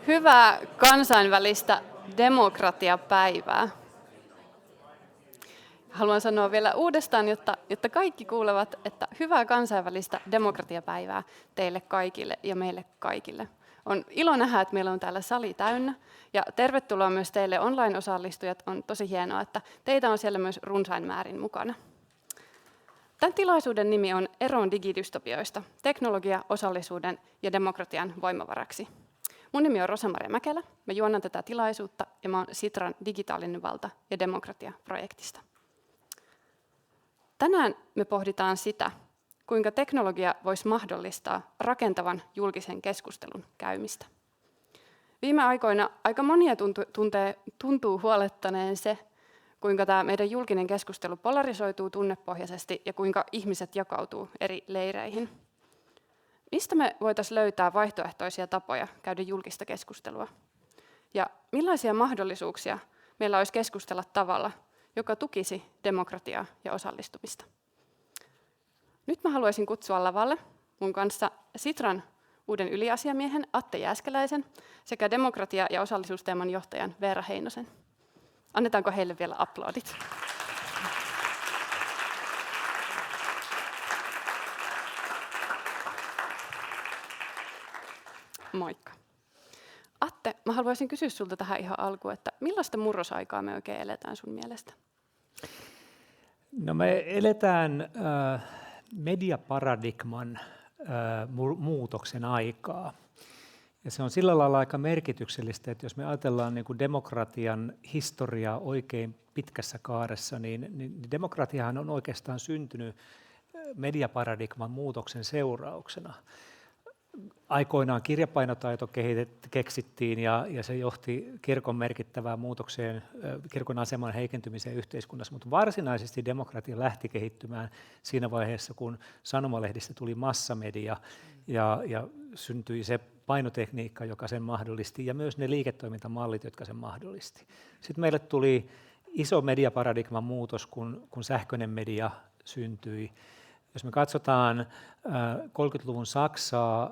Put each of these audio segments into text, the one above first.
Hyvää kansainvälistä demokratiapäivää. Haluan sanoa vielä uudestaan, jotta kaikki kuulevat, että hyvää kansainvälistä demokratiapäivää teille kaikille ja meille kaikille. On ilo nähdä, että meillä on täällä sali täynnä ja tervetuloa myös teille online-osallistujat. On tosi hienoa, että teitä on siellä myös runsain määrin mukana. Tämän tilaisuuden nimi on Eroon digidystopioista, teknologia, osallisuuden ja demokratian voimavaraksi. Mun nimi on Rosa-Maria Mäkelä, mä juonnan tätä tilaisuutta ja mä oon Sitran digitaalinen valta ja demokratia-projektista. Tänään me pohditaan sitä, kuinka teknologia voisi mahdollistaa rakentavan julkisen keskustelun käymistä. Viime aikoina aika monia tuntuu huolettaneen se, kuinka tämä meidän julkinen keskustelu polarisoituu tunnepohjaisesti ja kuinka ihmiset jakautuu eri leireihin. Mistä me voitaisiin löytää vaihtoehtoisia tapoja käydä julkista keskustelua? Ja millaisia mahdollisuuksia meillä olisi keskustella tavalla, joka tukisi demokratiaa ja osallistumista? Nyt mä haluaisin kutsua lavalle mun kanssa Sitran uuden yliasiamiehen Atte Jääskeläisen sekä demokratia- ja osallisuusteeman johtajan Veera Heinosen. Annetaanko heille vielä aplodit? Moikka. Atte, mä haluaisin kysyä sulta tähän ihan alkuun, että millaista murrosaikaa me oikein eletään sun mielestä? No me eletään mediaparadigman muutoksen aikaa. Ja se on sillä lailla aika merkityksellistä, että jos me ajatellaan niin kuin demokratian historiaa oikein pitkässä kaaressa, niin demokratiahan on oikeastaan syntynyt mediaparadigman muutoksen seurauksena. Aikoinaan kirjapainotaito keksittiin ja se johti kirkon merkittävään muutokseen, kirkon aseman heikentymiseen yhteiskunnassa, mutta varsinaisesti demokratia lähti kehittymään siinä vaiheessa, kun sanomalehdistä tuli massamedia ja syntyi se painotekniikka, joka sen mahdollisti, ja myös ne liiketoimintamallit, jotka sen mahdollisti. Sitten meille tuli iso mediaparadigman muutos, kun sähköinen media syntyi. Jos me katsotaan 30-luvun Saksaa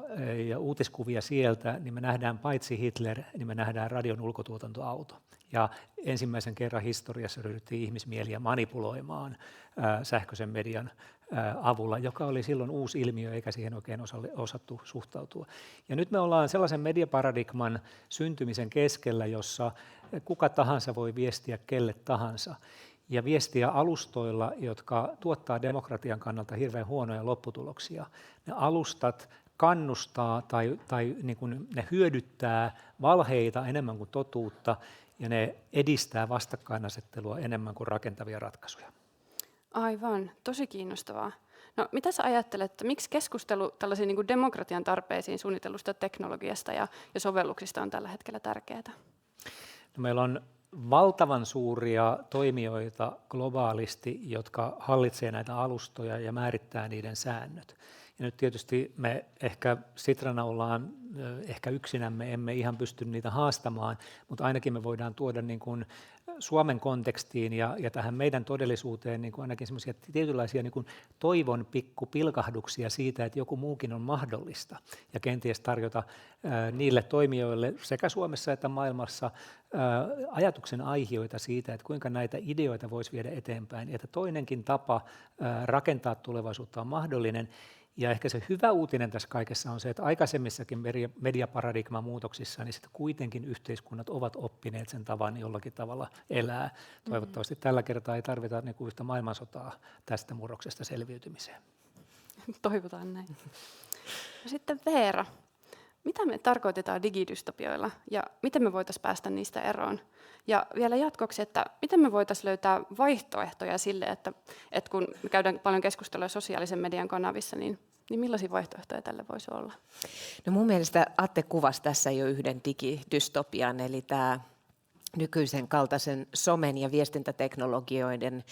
ja uutiskuvia sieltä, niin me nähdään paitsi Hitler, niin me nähdään radion ulkotuotantoauto. Ja ensimmäisen kerran historiassa ryhdyttiin ihmismieliä manipuloimaan sähköisen median avulla, joka oli silloin uusi ilmiö, eikä siihen oikein osattu suhtautua. Ja nyt me ollaan sellaisen mediaparadigman syntymisen keskellä, jossa kuka tahansa voi viestiä kelle tahansa. Ja viestiä alustoilla, jotka tuottaa demokratian kannalta hirveän huonoja lopputuloksia. Ne alustat kannustaa tai niin kuin ne hyödyttää valheita enemmän kuin totuutta, ja ne edistää vastakkainasettelua enemmän kuin rakentavia ratkaisuja. Aivan, tosi kiinnostavaa. No, mitä sä ajattelet, että miksi keskustelu tällaisiin niin kuin demokratian tarpeisiin suunnitellusta teknologiasta ja sovelluksista on tällä hetkellä tärkeää? No, meillä on valtavan suuria toimijoita globaalisti, jotka hallitsee näitä alustoja ja määrittää niiden säännöt. Ja nyt tietysti me ehkä Sitrana ollaan ehkä yksinämme, emme ihan pysty niitä haastamaan, mutta ainakin me voidaan tuoda niin kuin Suomen kontekstiin ja tähän meidän todellisuuteen niin kuin ainakin semmoisia tietynlaisia niin kuin toivon pikkupilkahduksia siitä, että joku muukin on mahdollista, ja kenties tarjota niille toimijoille sekä Suomessa että maailmassa ajatuksen aihioita siitä, että kuinka näitä ideoita voisi viedä eteenpäin, että toinenkin tapa rakentaa tulevaisuutta on mahdollinen. Ja ehkä se hyvä uutinen tässä kaikessa on se, että aikaisemmissakin mediaparadigman muutoksissa, niin sitten kuitenkin yhteiskunnat ovat oppineet sen tavan jollakin tavalla elää. Toivottavasti tällä kertaa ei tarvita niin kuin yhtä maailmansotaa tästä murroksesta selviytymiseen. Toivotaan näin. No sitten Veera, mitä me tarkoitetaan digidystopioilla ja miten me voitaisiin päästä niistä eroon? Ja vielä jatkoksi, että miten me voitaisiin löytää vaihtoehtoja sille, että kun me käydään paljon keskustelua sosiaalisen median kanavissa, niin millaisia vaihtoehtoja tälle voisi olla? No mun mielestä Atte kuvasi tässä jo yhden digidystopian, eli tämä nykyisen kaltaisen somen ja viestintäteknologioiden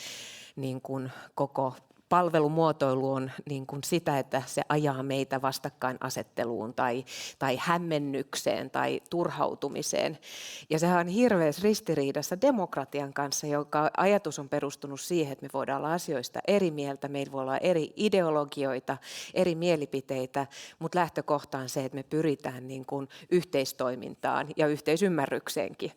niin kuin koko palvelumuotoilu on niin kuin sitä, että se ajaa meitä vastakkainasetteluun tai hämmennykseen tai turhautumiseen. Ja sehän on hirveässä ristiriidassa demokratian kanssa, joka ajatus on perustunut siihen, että me voidaan olla asioista eri mieltä, meillä voi olla eri ideologioita, eri mielipiteitä, mutta lähtökohta on se, että me pyritään niin kuin yhteistoimintaan ja yhteisymmärrykseenkin.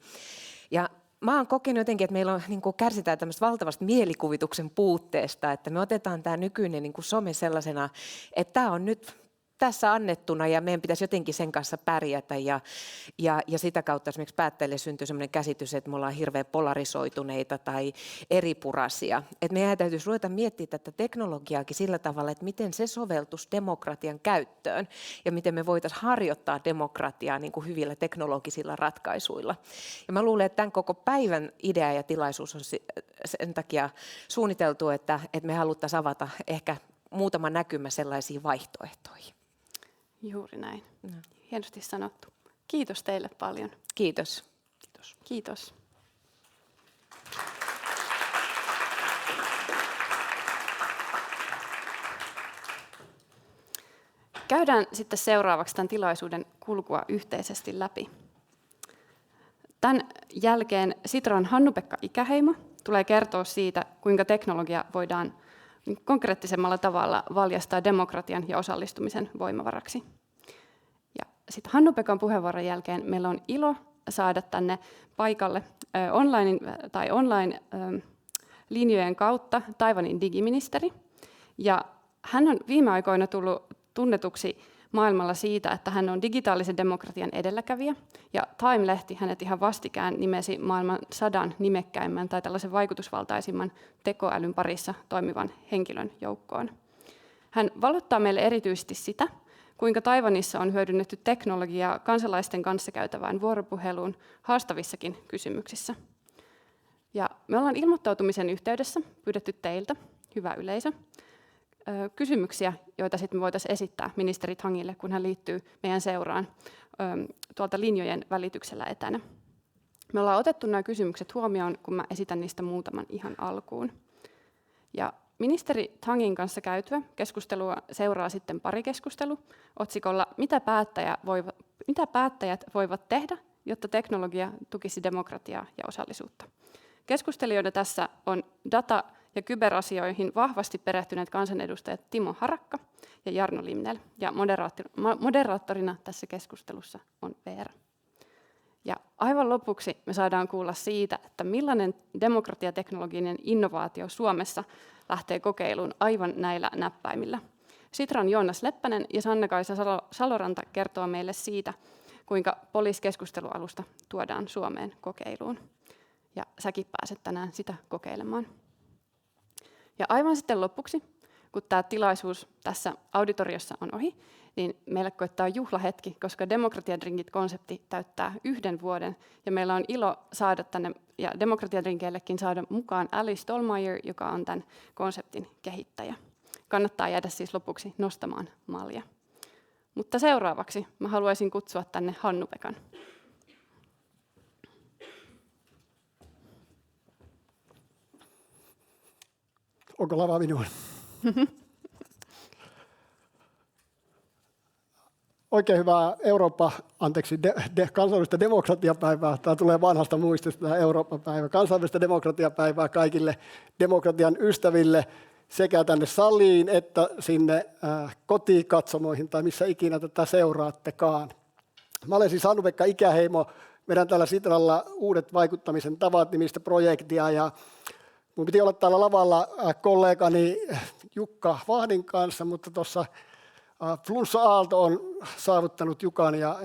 Ja mä oon kokenut jotenkin, että meillä on, niin kuin kärsitään tämmöistä valtavasta mielikuvituksen puutteesta, että me otetaan tämä nykyinen niin kuin some sellaisena, että tämä on nyt tässä annettuna ja meidän pitäisi jotenkin sen kanssa pärjätä ja sitä kautta esimerkiksi päättäjille syntyy sellainen käsitys, että me ollaan hirveän polarisoituneita tai eripuraisia. Että meidän täytyisi ruveta miettimään tätä teknologiaakin sillä tavalla, että miten se soveltuisi demokratian käyttöön ja miten me voitaisiin harjoittaa demokratiaa niin kuin hyvillä teknologisilla ratkaisuilla. Ja mä luulen, että tämän koko päivän idea ja tilaisuus on sen takia suunniteltu, että me haluttaisiin avata ehkä muutama näkymä sellaisiin vaihtoehtoihin. Juuri näin. Hienosti sanottu. Kiitos teille paljon. Kiitos. Kiitos. Käydään sitten seuraavaksi tämän tilaisuuden kulkua yhteisesti läpi. Tämän jälkeen Sitran Hannu-Pekka Ikäheimo tulee kertoa siitä, kuinka teknologia voidaan konkreettisemmalla tavalla valjastaa demokratian ja osallistumisen voimavaraksi. Ja sitten Hannu-Pekan puheenvuoron jälkeen meillä on ilo saada tänne paikalle online-linjojen kautta Taiwanin digiministeri. Ja hän on viime aikoina tullut tunnetuksi maailmalla siitä, että hän on digitaalisen demokratian edelläkävijä. Ja Time-lehti hänet ihan vastikään nimesi maailman 100 nimekkäimmän tai tällaisen vaikutusvaltaisimman tekoälyn parissa toimivan henkilön joukkoon. Hän valottaa meille erityisesti sitä, kuinka Taiwanissa on hyödynnetty teknologiaa kansalaisten kanssa käytävään vuoropuheluun haastavissakin kysymyksissä. Ja me ollaan ilmoittautumisen yhteydessä pyydetty teiltä, hyvä yleisö, kysymyksiä, joita sitten me voitaisiin esittää ministeri Tangille, kun hän liittyy meidän seuraan tuolta linjojen välityksellä etänä. Me ollaan otettu nämä kysymykset huomioon, kun mä esitän niistä muutaman ihan alkuun. Ja ministeri Tangin kanssa käytyä keskustelua seuraa sitten parikeskustelu otsikolla Mitä päättäjät voivat tehdä, jotta teknologia tukisi demokratiaa ja osallisuutta. Keskustelijoita tässä on data- ja kyberasioihin vahvasti perehtyneet kansanedustajat Timo Harakka ja Jarno Limnell. Ja moderaattorina tässä keskustelussa on Veera. Ja aivan lopuksi me saadaan kuulla siitä, että millainen demokratiateknologinen innovaatio Suomessa lähtee kokeiluun aivan näillä näppäimillä. Sitran Joonas Leppänen ja Sanna-Kaisa Saloranta kertoo meille siitä, kuinka POLIS-keskustelualusta tuodaan Suomeen kokeiluun. Ja säkin pääset tänään sitä kokeilemaan. Ja aivan sitten lopuksi, kun tämä tilaisuus tässä auditoriossa on ohi, niin meille koittaa juhlahetki, koska Demokratiadrinkit-konsepti täyttää 1 vuoden. Ja meillä on ilo saada tänne, ja Demokratiadrinkeillekin saada mukaan Alice Stolmeyer, joka on tämän konseptin kehittäjä. Kannattaa jäädä siis lopuksi nostamaan malja. Mutta seuraavaksi mä haluaisin kutsua tänne Hannu-Pekan. Onko lava minun? Oikein hyvää kansainvälistä demokratiapäivää. Tämä tulee vanhasta muistista, tämä Eurooppa-päivä. Kansainvälistä demokratiapäivää kaikille demokratian ystäville sekä tänne saliin että sinne kotikatsomoihin tai missä ikinä tätä seuraattekaan. Mä olen siis Hannu-Pekka Ikäheimo. Meidän täällä Sitralla Uudet vaikuttamisen tavat -nimistä projektia ja mun piti olla täällä lavalla kollegani Jukka Vahdin kanssa, mutta tuossa flunssa-aalto on saavuttanut Jukan ja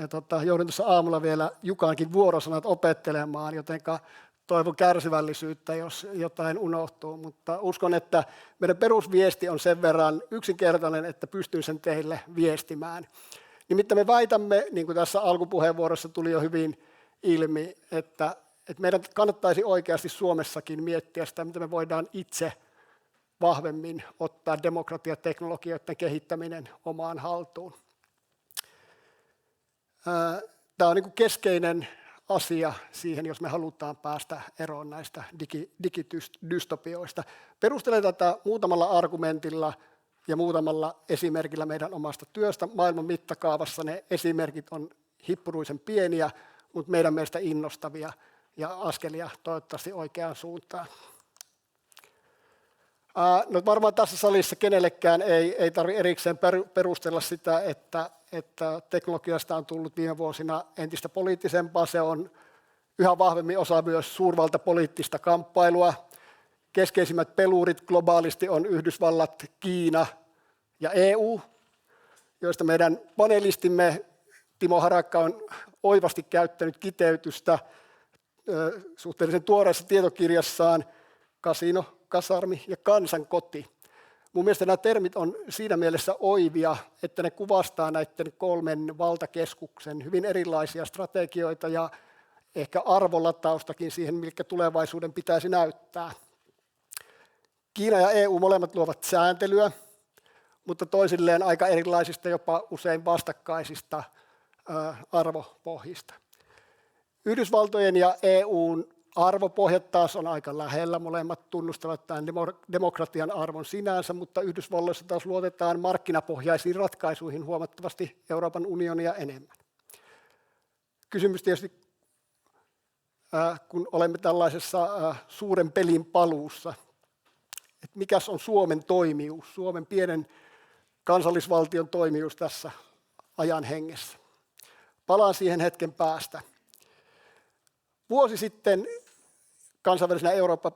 joudun tuossa aamulla vielä Jukankin vuorosanat opettelemaan, jotenka toivon kärsivällisyyttä, jos jotain unohtuu. Mutta uskon, että meidän perusviesti on sen verran yksinkertainen, että pystyn sen teille viestimään. Nimittäin me väitämme, niin kuin tässä alkupuheenvuorossa tuli jo hyvin ilmi, että meidän kannattaisi oikeasti Suomessakin miettiä sitä, mitä me voidaan itse vahvemmin ottaa demokratiateknologioiden kehittäminen omaan haltuun. Tämä on niin kuin keskeinen asia siihen, jos me halutaan päästä eroon näistä digidystopioista. Perustelen tätä muutamalla argumentilla ja muutamalla esimerkillä meidän omasta työstä. Maailman mittakaavassa ne esimerkit on hippuruisen pieniä, mutta meidän mielestä innostavia ja askelia toivottavasti oikeaan suuntaan. No varmaan tässä salissa kenellekään ei tarvitse erikseen perustella sitä, että teknologiasta on tullut viime vuosina entistä poliittisempaa. Se on yhä vahvemmin osa myös suurvaltapoliittista kamppailua. Keskeisimmät pelurit globaalisti on Yhdysvallat, Kiina ja EU, joista meidän panelistimme Timo Harakka on oivasti käyttänyt kiteytystä suhteellisen tuoreessa tietokirjassaan Kasino, kasarmi ja kansankoti. Mun mielestä nämä termit on siinä mielessä oivia, että ne kuvastaa näiden kolmen valtakeskuksen hyvin erilaisia strategioita ja ehkä arvolataustakin siihen, miltä tulevaisuuden pitäisi näyttää. Kiina ja EU molemmat luovat sääntelyä, mutta toisilleen aika erilaisista, jopa usein vastakkaisista arvopohjista. Yhdysvaltojen ja EUn arvopohjat taas on aika lähellä. Molemmat tunnustavat tämän demokratian arvon sinänsä, mutta Yhdysvalloissa taas luotetaan markkinapohjaisiin ratkaisuihin huomattavasti Euroopan unionia enemmän. Kysymys tietysti, kun olemme tällaisessa suuren pelin paluussa, että mikäs on Suomen toimijuus, Suomen pienen kansallisvaltion toimijuus tässä ajan hengessä. Palaan siihen hetken päästä. Vuosi sitten kansainvälisenä Euroopan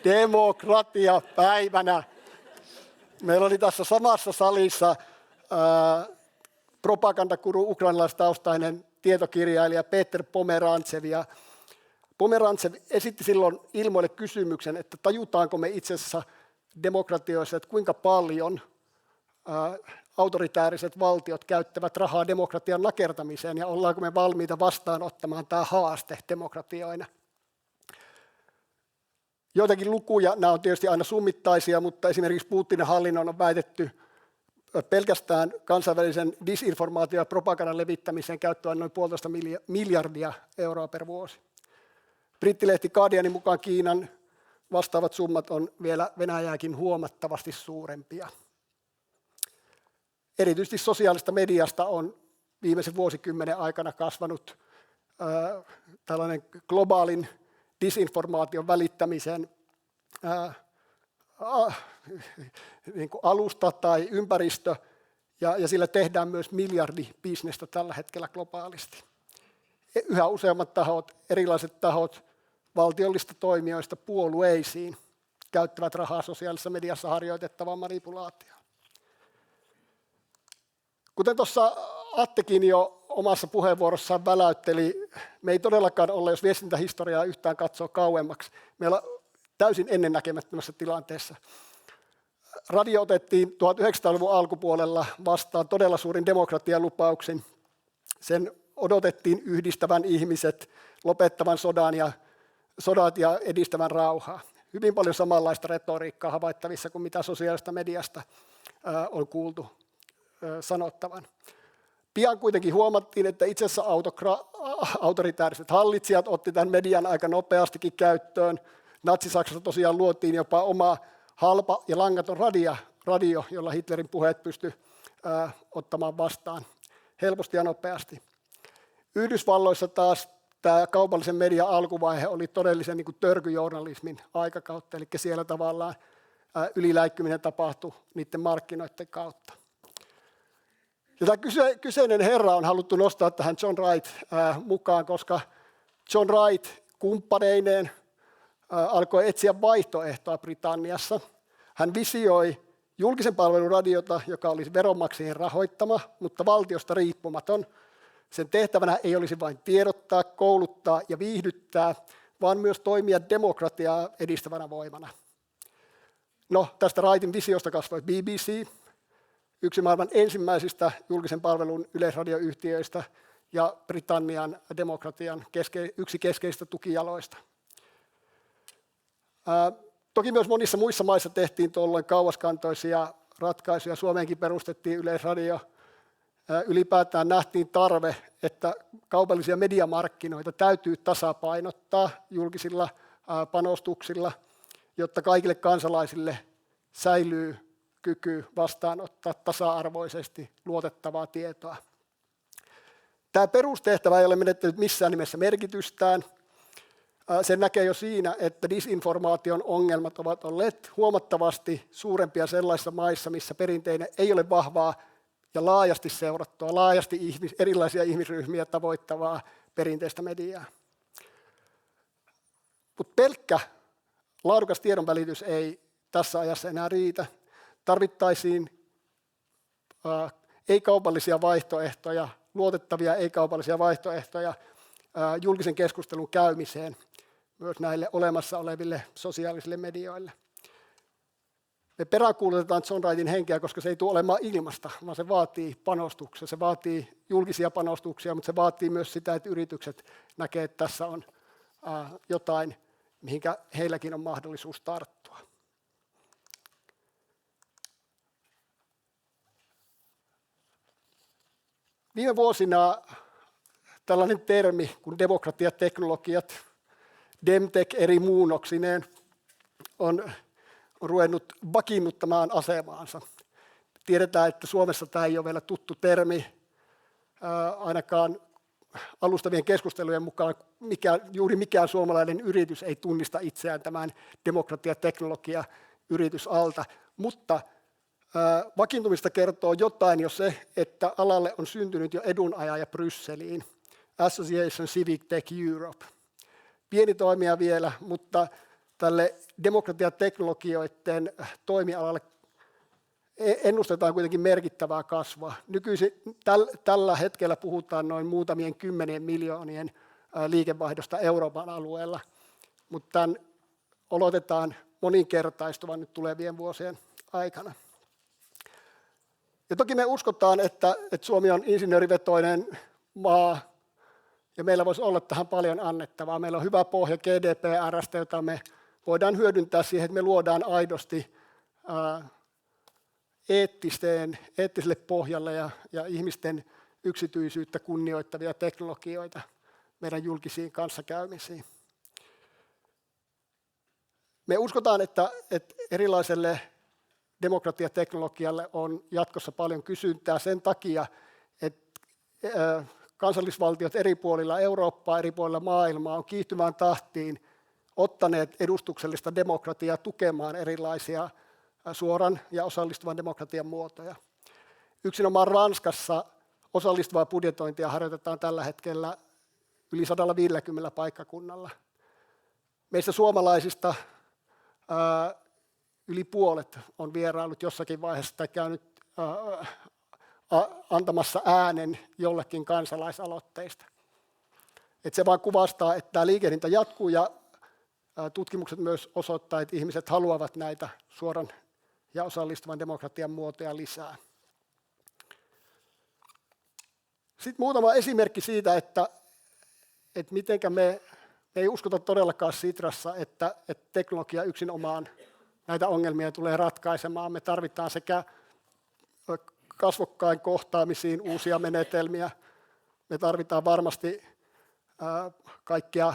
demokratiapäivänä meillä oli tässä samassa salissa propagandakuru ukrainalaistaustainen tietokirjailija Peter Pomerantsev. Ja Pomerantsev esitti silloin ilmoille kysymyksen, että tajutaanko me itse asiassa demokratioissa, että kuinka paljon autoritääriset valtiot käyttävät rahaa demokratian nakertamiseen ja ollaanko me valmiita vastaanottamaan tämä haaste demokratioina. Joitakin lukuja, nämä on tietysti aina summittaisia, mutta esimerkiksi Putinin hallinnon on väitetty pelkästään kansainvälisen disinformaation ja propagandan levittämiseen käyttävän noin 1,5 miljardia euroa per vuosi. Brittilehti Guardianin mukaan Kiinan vastaavat summat on vielä Venäjääkin huomattavasti suurempia. Erityisesti sosiaalista mediasta on viimeisen vuosikymmenen aikana kasvanut tällainen globaalin disinformaation välittämisen niin kuin alusta tai ympäristö, ja sillä tehdään myös miljardibisnestä tällä hetkellä globaalisti. Yhä useammat tahot, erilaiset tahot valtiollista toimijoista puolueisiin käyttävät rahaa sosiaalisessa mediassa harjoitettavaan manipulaatioon. Kuten tuossa Attekin jo omassa puheenvuorossaan väläytteli, me ei todellakaan ole, jos viestintähistoriaa yhtään katsoo kauemmaksi, meillä on täysin ennennäkemättömässä tilanteessa. Radio otettiin 1900-luvun alkupuolella vastaan todella suurin demokratialupauksin. Sen odotettiin yhdistävän ihmiset, lopettavan sodat ja edistävän rauhaa. Hyvin paljon samanlaista retoriikkaa havaittavissa kuin mitä sosiaalista mediasta on kuultu sanottavan. Pian kuitenkin huomattiin, että itse asiassa autoritääriset hallitsijat otti tämän median aika nopeastikin käyttöön. Natsi-Saksassa tosiaan luotiin jopa oma halpa ja langaton radio, jolla Hitlerin puheet pystyi ottamaan vastaan helposti ja nopeasti. Yhdysvalloissa taas tämä kaupallisen median alkuvaihe oli todellisen niin kuin törkyjournalismin aikakautta, eli siellä tavallaan yliläikkyminen tapahtui niiden markkinoiden kautta. Ja tämä kyseinen herra on haluttu nostaa tähän John Wright mukaan, koska John Wright kumppaneineen alkoi etsiä vaihtoehtoa Britanniassa. Hän visioi julkisen palvelun radiota, joka olisi veronmaksajien rahoittama, mutta valtiosta riippumaton. Sen tehtävänä ei olisi vain tiedottaa, kouluttaa ja viihdyttää, vaan myös toimia demokratiaa edistävänä voimana. No, tästä Wrightin visiosta kasvoi BBC, yksi maailman ensimmäisistä julkisen palvelun yleisradioyhtiöistä ja Britannian demokratian yksi keskeisistä tukijaloista. Toki myös monissa muissa maissa tehtiin tuolloin kauaskantoisia ratkaisuja. Suomeenkin perustettiin Yleisradio ylipäätään nähtiin tarve, että kaupallisia mediamarkkinoita täytyy tasapainottaa julkisilla panostuksilla, jotta kaikille kansalaisille säilyy kyky vastaanottaa tasa-arvoisesti luotettavaa tietoa. Tämä perustehtävä ei ole menettänyt missään nimessä merkitystään. Sen näkee jo siinä, että disinformaation ongelmat ovat olleet huomattavasti suurempia sellaisissa maissa, missä perinteinen ei ole vahvaa ja laajasti seurattua, laajasti erilaisia ihmisryhmiä tavoittavaa perinteistä mediaa. Mutta pelkkä laadukas tiedonvälitys ei tässä ajassa enää riitä. Tarvittaisiin ei-kaupallisia vaihtoehtoja, luotettavia ei-kaupallisia vaihtoehtoja julkisen keskustelun käymiseen myös näille olemassa oleville sosiaalisille medioille. Me peräänkuulutetaan John Wrightin henkeä, koska se ei tule olemaan ilmasta, vaan se vaatii panostuksia, se vaatii julkisia panostuksia, mutta se vaatii myös sitä, että yritykset näkevät, että tässä on jotain, mihinkä heilläkin on mahdollisuus tarttua. Viime vuosina tällainen termi kuin demokratiateknologiat, Demtech eri muunnoksineen, on ruvennut vakiinnuttamaan asemaansa. Tiedetään, että Suomessa tämä ei ole vielä tuttu termi, ainakaan alustavien keskustelujen mukaan juuri mikään suomalainen yritys ei tunnista itseään tämän demokratiateknologia-yritys alta, mutta vakiintumista kertoo jotain jo se, että alalle on syntynyt jo edunajaja Brysseliin, Association Civic Tech Europe. Pieni toimija vielä, mutta tälle demokratiateknologioiden toimialalle ennustetaan kuitenkin merkittävää kasvua. Tällä hetkellä puhutaan noin muutamien 10 miljoonien liikevaihdosta Euroopan alueella, mutta tämän odotetaan moninkertaistuvan nyt tulevien vuosien aikana. Ja toki me uskotaan, että Suomi on insinöörivetoinen maa, ja meillä voisi olla tähän paljon annettavaa. Meillä on hyvä pohja GDPR:stä, jota me voidaan hyödyntää siihen, että me luodaan aidosti eettiselle pohjalle ja ihmisten yksityisyyttä kunnioittavia teknologioita meidän julkisiin kanssakäymisiin. Me uskotaan, että erilaiselle demokratiateknologialle on jatkossa paljon kysyntää sen takia, että kansallisvaltiot eri puolilla Eurooppaa, eri puolilla maailmaa on kiihtymään tahtiin ottaneet edustuksellista demokratiaa tukemaan erilaisia suoran ja osallistuvan demokratian muotoja. Yksinomaan Ranskassa osallistuvaa budjetointia harjoitetaan tällä hetkellä yli 150 paikkakunnalla. Meistä suomalaisista yli puolet on vieraillut jossakin vaiheessa tai käynyt antamassa äänen jollekin kansalaisaloitteista. Et se vaan kuvastaa, että tämä liikehdintä jatkuu ja tutkimukset myös osoittaa, että ihmiset haluavat näitä suoran ja osallistuvan demokratian muotoja lisää. Sitten muutama esimerkki siitä, että mitenkä me ei uskota todellakaan Sitrassa, että teknologia yksinomaan näitä ongelmia tulee ratkaisemaan. Me tarvitaan sekä kasvokkain kohtaamisiin uusia menetelmiä. Me tarvitaan varmasti kaikkia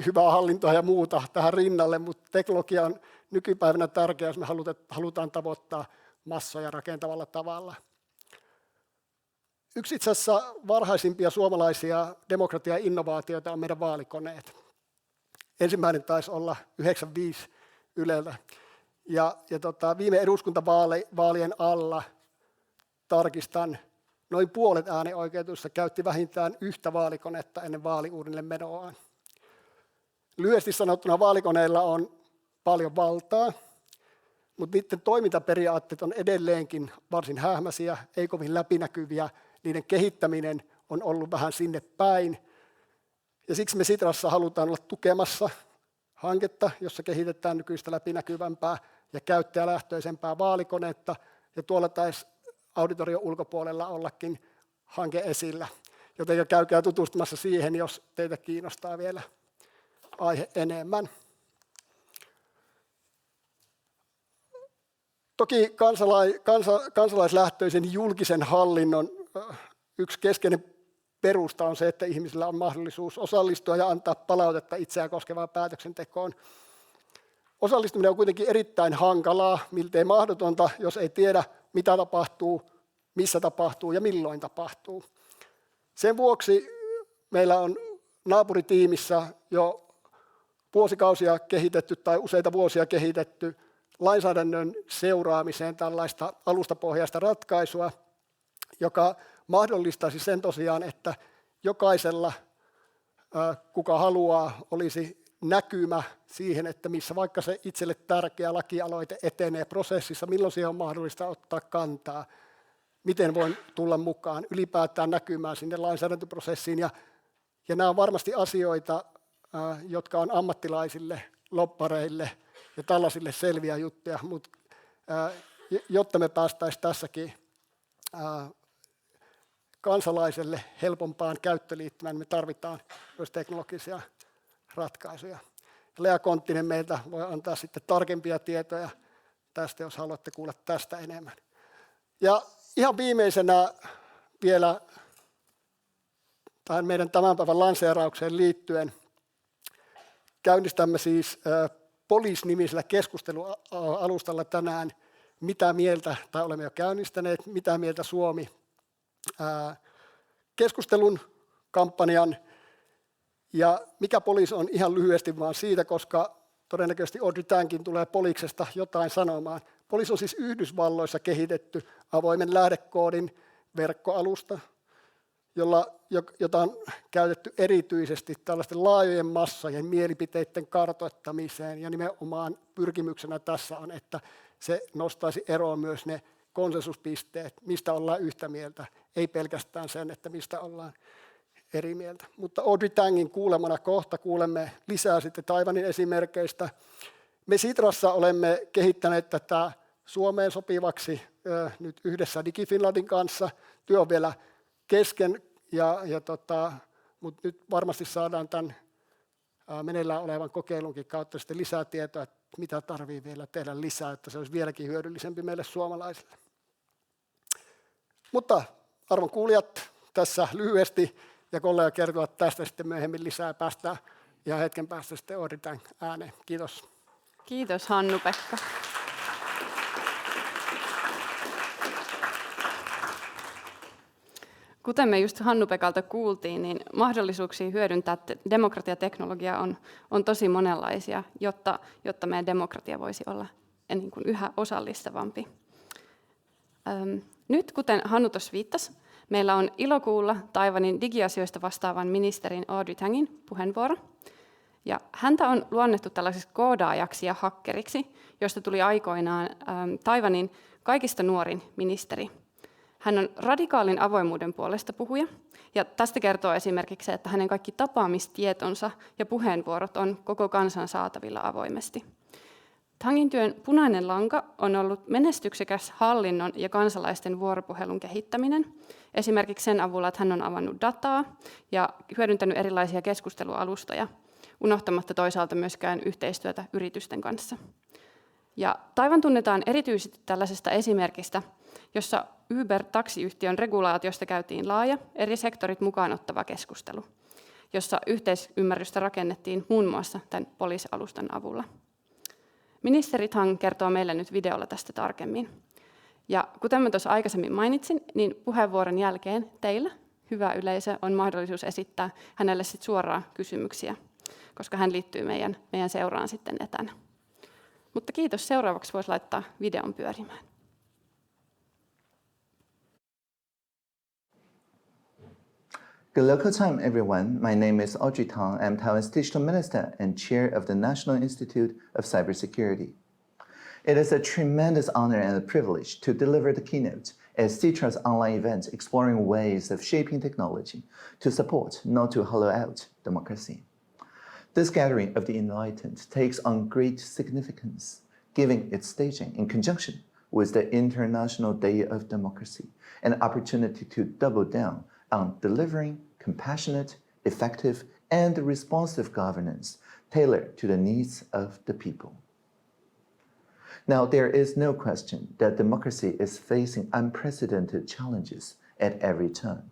hyvää hallintoa ja muuta tähän rinnalle, mutta teknologia on nykypäivänä tärkeä, jos me halutaan tavoittaa massoja rakentavalla tavalla. Yksi itse asiassa varhaisimpia suomalaisia demokratia-innovaatioita on meidän vaalikoneet. Ensimmäinen taisi olla 95 Ylellä. Ja viime eduskuntavaalien alla tarkistan, noin puolet äänioikeutuista käytti vähintään yhtä vaalikonetta ennen vaaliuurnille menoaan. Lyhyesti sanottuna vaalikoneilla on paljon valtaa, mutta niiden toimintaperiaatteet on edelleenkin varsin hähmäisiä, ei kovin läpinäkyviä. Niiden kehittäminen on ollut vähän sinne päin. Ja siksi me Sitrassa halutaan olla tukemassa hanketta, jossa kehitetään nykyistä läpinäkyvämpää ja käyttäjälähtöisempää vaalikonetta. Ja tuolla taisi auditorion ulkopuolella ollakin hanke esillä. Joten käykää tutustumassa siihen, jos teitä kiinnostaa vielä aihe enemmän. Toki kansalaislähtöisen julkisen hallinnon yksi keskeinen perusta on se, että ihmisillä on mahdollisuus osallistua ja antaa palautetta itseään koskevaan päätöksentekoon. Osallistuminen on kuitenkin erittäin hankalaa, miltei mahdotonta, jos ei tiedä, mitä tapahtuu, missä tapahtuu ja milloin tapahtuu. Sen vuoksi meillä on naapuritiimissä jo vuosikausia kehitetty tai useita vuosia kehitetty lainsäädännön seuraamiseen tällaista alustapohjaista ratkaisua, joka mahdollistaisi sen tosiaan, että jokaisella, kuka haluaa, olisi näkymä siihen, että missä vaikka se itselle tärkeä lakialoite etenee prosessissa, milloin siihen on mahdollista ottaa kantaa, miten voin tulla mukaan, ylipäätään näkymään sinne lainsäädäntöprosessiin. Ja nämä on varmasti asioita, jotka on ammattilaisille, lobbareille ja tällaisille selviä juttuja, mutta jotta me päästäisiin tässäkin kansalaiselle helpompaan käyttöliittymään, me tarvitaan myös teknologisia ratkaisuja. Lea Konttinen meiltä voi antaa sitten tarkempia tietoja tästä, jos haluatte kuulla tästä enemmän. Ja ihan viimeisenä vielä tähän meidän tämän päivän lanseeraukseen liittyen käynnistämme siis Police-nimisellä keskustelualustalla tänään mitä mieltä, tai olemme jo käynnistäneet, mitä mieltä Suomi keskustelun kampanjan. Ja mikä Police on ihan lyhyesti vaan siitä, koska todennäköisesti Audrey Tangkin tulee Poliksesta jotain sanomaan. Police on siis Yhdysvalloissa kehitetty avoimen lähdekoodin verkkoalusta, jota on käytetty erityisesti tällaisten laajojen massojen mielipiteiden kartoittamiseen. Ja nimenomaan pyrkimyksenä tässä on, että se nostaisi eroon myös ne konsensuspisteet, mistä ollaan yhtä mieltä, ei pelkästään sen, että mistä ollaan eri mieltä. Mutta Audrey Tangin kuulemana kohta kuulemme lisää sitten Taiwanin esimerkkeistä. Me Sitrassa olemme kehittäneet tätä Suomeen sopivaksi nyt yhdessä DigiFinlandin kanssa. Työ on vielä kesken, mutta nyt varmasti saadaan tämän meneillään olevan kokeilunkin kautta sitten lisää tietoa, että mitä tarvii vielä tehdä lisää, että se olisi vieläkin hyödyllisempi meille suomalaisille. Mutta arvon kuulijat, tässä lyhyesti, ja kollega kertoo tästä sitten myöhemmin lisää, päästään ihan hetken päästä sitten Audrey Tang ääneen. Kiitos. Kiitos Hannu-Pekka. Kuten me just Hannu-Pekalta kuultiin, niin mahdollisuuksia hyödyntää demokratiateknologiaa on tosi monenlaisia, jotta meidän demokratia voisi olla niin kuin yhä osallistavampi. Nyt, kuten Hannu tuossa viittasi, meillä on ilo kuulla Taiwanin digiasioista vastaavan ministerin Audrey Tangin puheenvuoro. Ja häntä on luonnettu tällaiseksi koodaajaksi ja hakkeriksi, josta tuli aikoinaan Taiwanin kaikista nuorin ministeri. Hän on radikaalin avoimuuden puolesta puhuja, ja tästä kertoo esimerkiksi se, että hänen kaikki tapaamistietonsa ja puheenvuorot on koko kansan saatavilla avoimesti. Tangin työn punainen lanka on ollut menestyksekäs hallinnon ja kansalaisten vuoropuhelun kehittäminen, esimerkiksi sen avulla, että hän on avannut dataa ja hyödyntänyt erilaisia keskustelualustoja, unohtamatta toisaalta myöskään yhteistyötä yritysten kanssa. Ja Taiwan tunnetaan erityisesti tällaisesta esimerkistä, jossa Uber-taksiyhtiön regulaatiosta käytiin laaja, eri sektorit mukaan ottava keskustelu, jossa yhteisymmärrystä rakennettiin muun muassa tämän Police-alustan avulla. Ministeri Tang kertoo meille nyt videolla tästä tarkemmin. Ja kuten mä tuossa aikaisemmin mainitsin, niin puheenvuoron jälkeen teillä, hyvä yleisö, on mahdollisuus esittää hänelle sit suoraan kysymyksiä, koska hän liittyy meidän seuraan sitten etänä. Mutta kiitos. Seuraavaksi voisi laittaa videon pyörimään. Good local time, everyone. My name is Audrey Tang. I'm Taiwan's digital minister and chair of the National Institute of Cybersecurity. It is a tremendous honor and a privilege to deliver the keynote at Citra's online event exploring ways of shaping technology to support, not to hollow out, democracy. This gathering of the enlightened takes on great significance, given its staging in conjunction with the International Day of Democracy, an opportunity to double down on delivering compassionate, effective, and responsive governance tailored to the needs of the people. Now, there is no question that democracy is facing unprecedented challenges at every turn,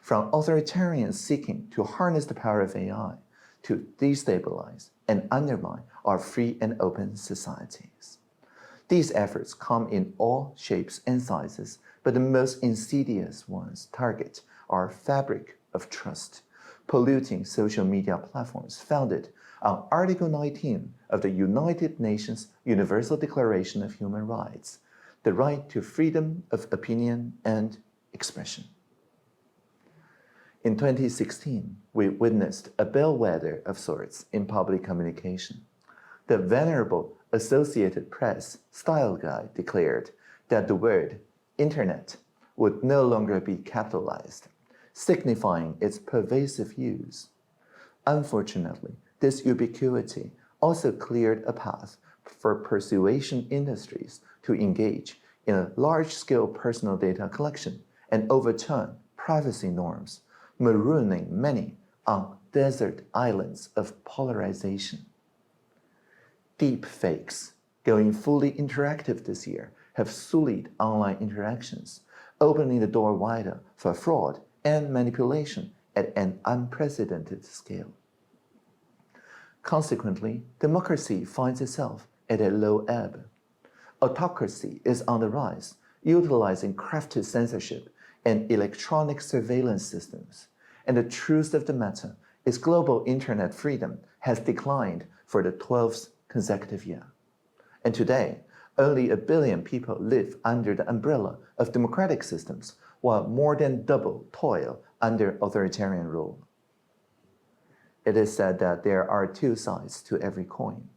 from authoritarians seeking to harness the power of AI to destabilize and undermine our free and open societies. These efforts come in all shapes and sizes, but the most insidious ones target our fabric of trust, polluting social media platforms founded on Article 19 of the United Nations Universal Declaration of Human Rights, the right to freedom of opinion and expression. In 2016, we witnessed a bellwether of sorts in public communication. The venerable Associated Press style guide declared that the word internet would no longer be capitalized, signifying its pervasive use. Unfortunately, this ubiquity also cleared a path for persuasion industries to engage in a large-scale personal data collection and overturn privacy norms, marooning many on desert islands of polarization. Deep fakes, going fully interactive this year, have sullied online interactions, opening the door wider for fraud and manipulation at an unprecedented scale. Consequently, democracy finds itself at a low ebb. Autocracy is on the rise, utilizing crafted censorship and electronic surveillance systems. And the truth of the matter is global internet freedom has declined for the 12th consecutive year. And today, only 1 billion people live under the umbrella of democratic systems, while more than double toil under authoritarian rule. It is said that there are two sides to every coin.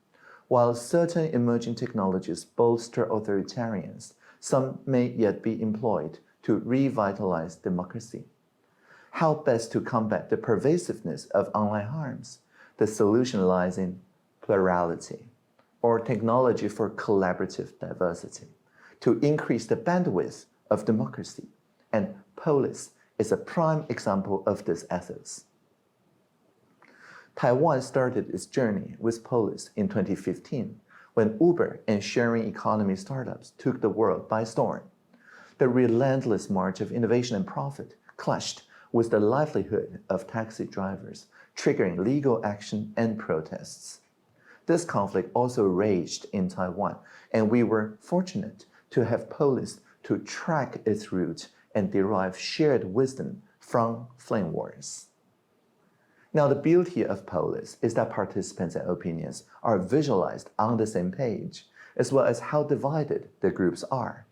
While certain emerging technologies bolster authoritarians, some may yet be employed to revitalize democracy. How best to combat the pervasiveness of online harms? The solution lies in plurality, or technology for collaborative diversity, to increase the bandwidth of democracy. And Polis is a prime example of this ethos. Taiwan started its journey with Polis in 2015, when Uber and sharing economy startups took the world by storm. The relentless march of innovation and profit clashed with the livelihood of taxi drivers, triggering legal action and protests. This conflict also raged in Taiwan, and we were fortunate to have Polis to track its route and derive shared wisdom from flame wars. Now, the beauty of Polis is that participants and opinions are visualized on the same page, as well as how divided the groups are.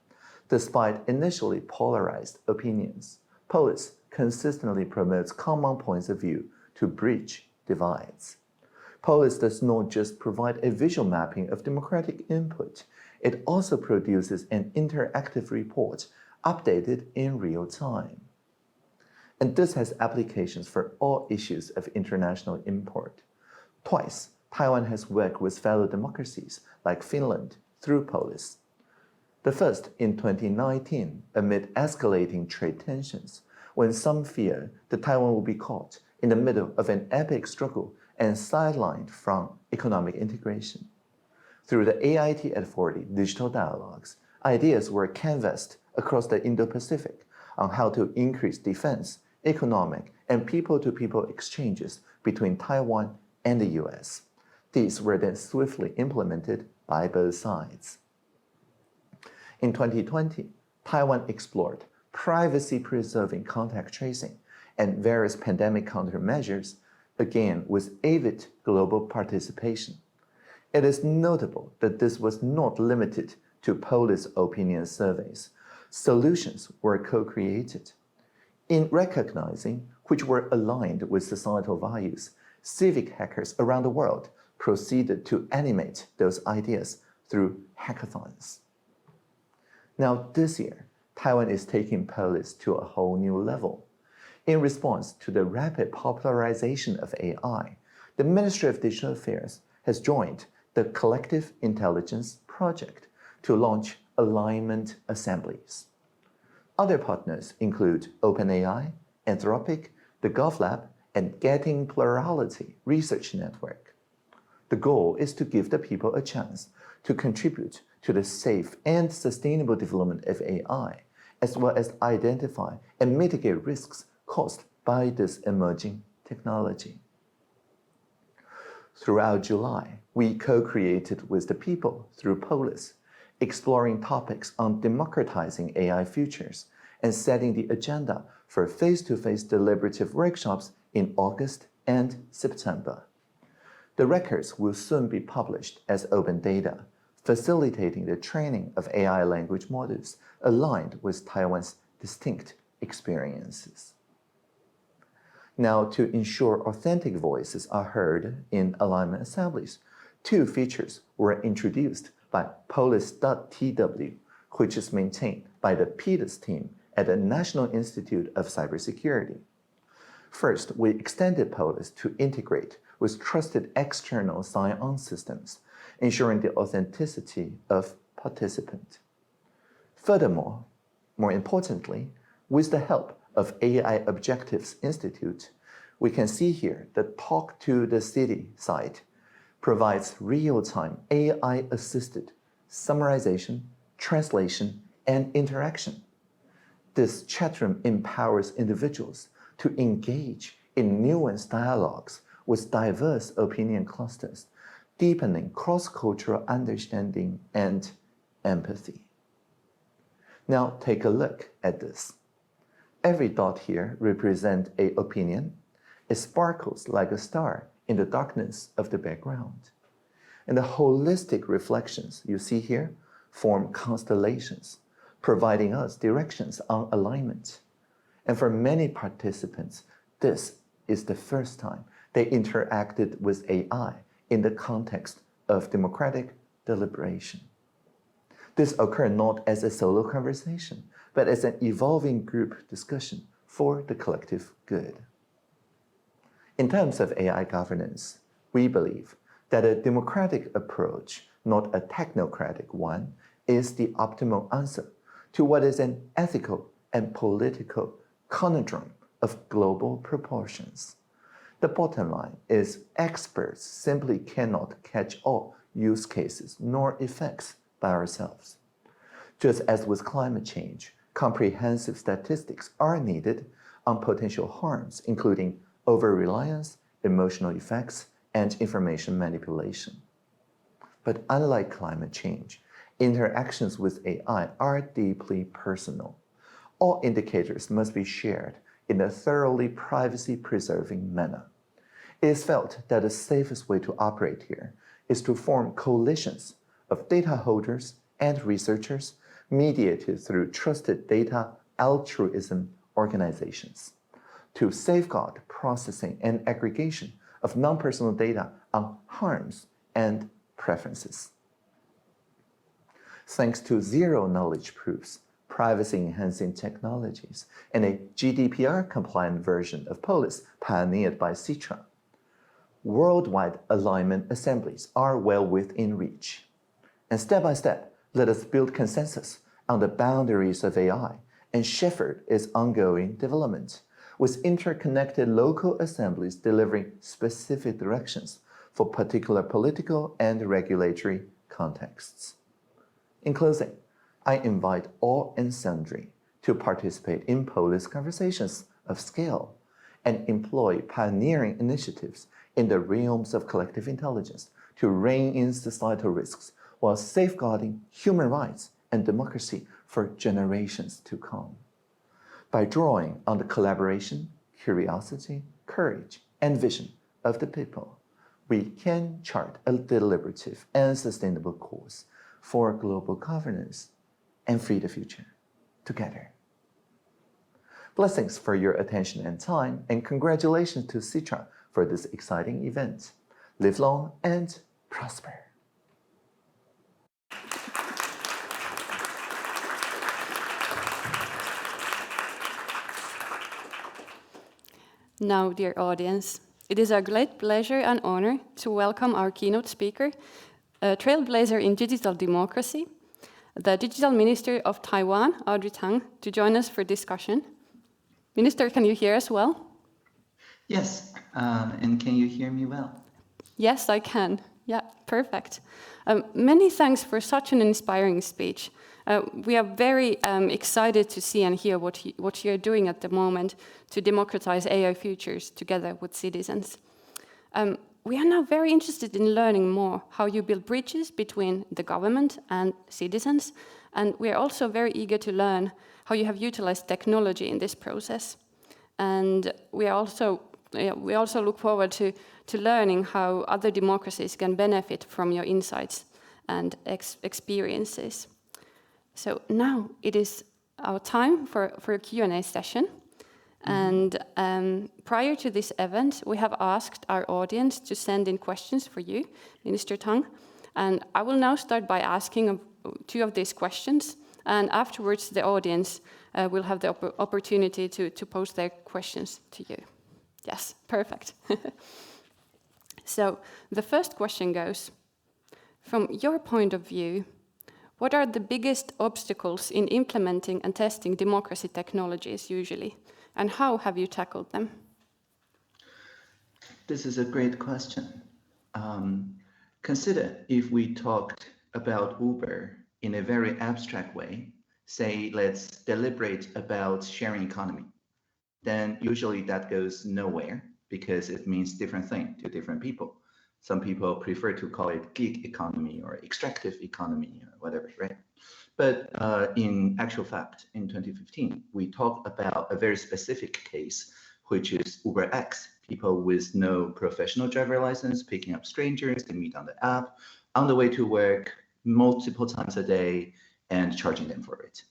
Despite initially polarized opinions, Polis consistently promotes common points of view to bridge divides. Polis does not just provide a visual mapping of democratic input, it also produces an interactive report updated in real time. And this has applications for all issues of international import. Twice, Taiwan has worked with fellow democracies like Finland through Polis. The first in 2019 amid escalating trade tensions, when some feared that Taiwan would be caught in the middle of an epic struggle and sidelined from economic integration. Through the AIT at 40 digital dialogues, ideas were canvassed across the Indo-Pacific on how to increase defense, economic, and people-to-people exchanges between Taiwan and the US. These were then swiftly implemented by both sides. In 2020, Taiwan explored privacy-preserving contact tracing and various pandemic countermeasures, again with avid global participation. It is notable that this was not limited to Polis opinion surveys. Solutions were co-created. In recognizing which were aligned with societal values, civic hackers around the world proceeded to animate those ideas through hackathons. Now this year, Taiwan is taking Polis to a whole new level. In response to the rapid popularization of AI, the Ministry of Digital Affairs has joined the Collective Intelligence Project to launch alignment assemblies. Other partners include OpenAI, Anthropic, the GovLab, and Getting Plurality Research Network. The goal is to give the people a chance to contribute to the safe and sustainable development of AI, as well as identify and mitigate risks caused by this emerging technology. Throughout July, we co-created with the people through Polis, exploring topics on democratizing AI futures and setting the agenda for face-to-face deliberative workshops in August and September. The records will soon be published as open data, facilitating the training of AI language models aligned with Taiwan's distinct experiences. Now, to ensure authentic voices are heard in alignment assemblies, 2 features were introduced by Polis.tw, which is maintained by the PIDIS team at the National Institute of Cybersecurity. First, we extended Polis to integrate with trusted external sign-on systems, ensuring the authenticity of participant. Furthermore, more importantly, with the help of AI Objectives Institute, we can see here the Talk to the City site provides real-time AI-assisted summarization, translation, and interaction. This chatroom empowers individuals to engage in nuanced dialogues with diverse opinion clusters, deepening cross-cultural understanding and empathy. Now take a look at this. Every dot here represents an opinion. It sparkles like a star in the darkness of the background. And the holistic reflections you see here form constellations, providing us directions on alignment. And for many participants, this is the first time they interacted with AI in the context of democratic deliberation. This occurred not as a solo conversation, but as an evolving group discussion for the collective good. In terms of AI governance, we believe that a democratic approach, not a technocratic one, is the optimal answer to what is an ethical and political conundrum of global proportions. The bottom line is experts simply cannot catch all use cases nor effects by ourselves. Just as with climate change, comprehensive statistics are needed on potential harms, including over-reliance, emotional effects, and information manipulation. But unlike climate change, interactions with AI are deeply personal. All indicators must be shared in a thoroughly privacy-preserving manner. It is felt that the safest way to operate here is to form coalitions of data holders and researchers mediated through trusted data altruism organizations to safeguard processing and aggregation of non-personal data on harms and preferences. Thanks to zero-knowledge proofs, privacy-enhancing technologies, and a GDPR-compliant version of Polis pioneered by Citra, worldwide alignment assemblies are well within reach. And step by step, let us build consensus on the boundaries of AI and shepherd its ongoing development, with interconnected local assemblies delivering specific directions for particular political and regulatory contexts. In closing, I invite all and sundry to participate in Polis conversations of scale and employ pioneering initiatives in the realms of collective intelligence to rein in societal risks while safeguarding human rights and democracy for generations to come. By drawing on the collaboration, curiosity, courage, and vision of the people, we can chart a deliberative and sustainable course for global governance and free the future together. Blessings for your attention and time, and congratulations to Citra for this exciting event. Live long and prosper. Now, dear audience, it is a great pleasure and honor to welcome our keynote speaker, a trailblazer in digital democracy, the Digital Minister of Taiwan, Audrey Tang, to join us for discussion. Minister, can you hear us well? Yes, and can you hear me well? Yes, I can. Yeah, perfect. Many thanks for such an inspiring speech. We are very excited to see and hear what you're doing at the moment to democratize AI futures together with citizens. We are now very interested in learning more how you build bridges between the government and citizens, and we are also very eager to learn how you have utilized technology in this process. And we also look forward to learning how other democracies can benefit from your insights and experiences. So now it is our time for a Q&A session. And prior to this event, we have asked our audience to send in questions for you, Minister Tang. And I will now start by asking two of these questions. And afterwards, the audience will have the opportunity to pose their questions to you. Yes, perfect. So the first question goes, from your point of view, what are the biggest obstacles in implementing and testing democracy technologies usually? And how have you tackled them? This is a great question. Consider if we talked about Uber in a very abstract way, say, let's deliberate about sharing economy, then usually that goes nowhere because it means different thing to different people. Some people prefer to call it gig economy or extractive economy or whatever, right? But in actual fact, in 2015, we talked about a very specific case, which is UberX. People with no professional driver license picking up strangers, they meet on the app, on the way to work multiple times a day and charging them for it.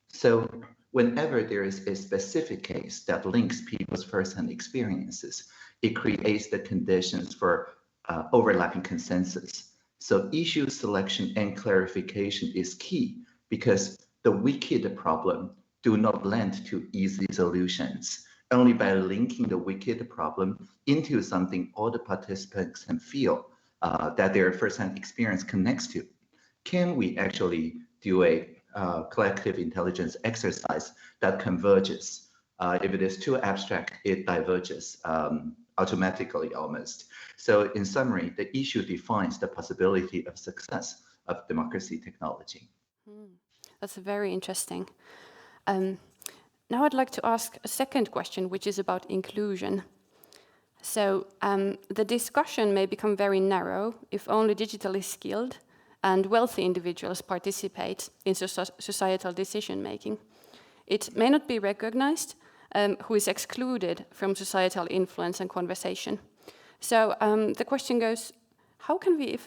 So whenever there is a specific case that links people's first-hand experiences, it creates the conditions for overlapping consensus. So issue selection and clarification is key because the wicked problem do not lend to easy solutions. Only by linking the wicked problem into something all the participants can feel that their first-hand experience connects to, can we actually do a collective intelligence exercise that converges. If it is too abstract, it diverges automatically almost. So in summary, the issue defines the possibility of success of democracy technology. That's very interesting. Now I'd like to ask a second question, which is about inclusion. So the discussion may become very narrow if only digitally skilled and wealthy individuals participate in societal decision-making. It may not be recognized who is excluded from societal influence and conversation. So the question goes, how can we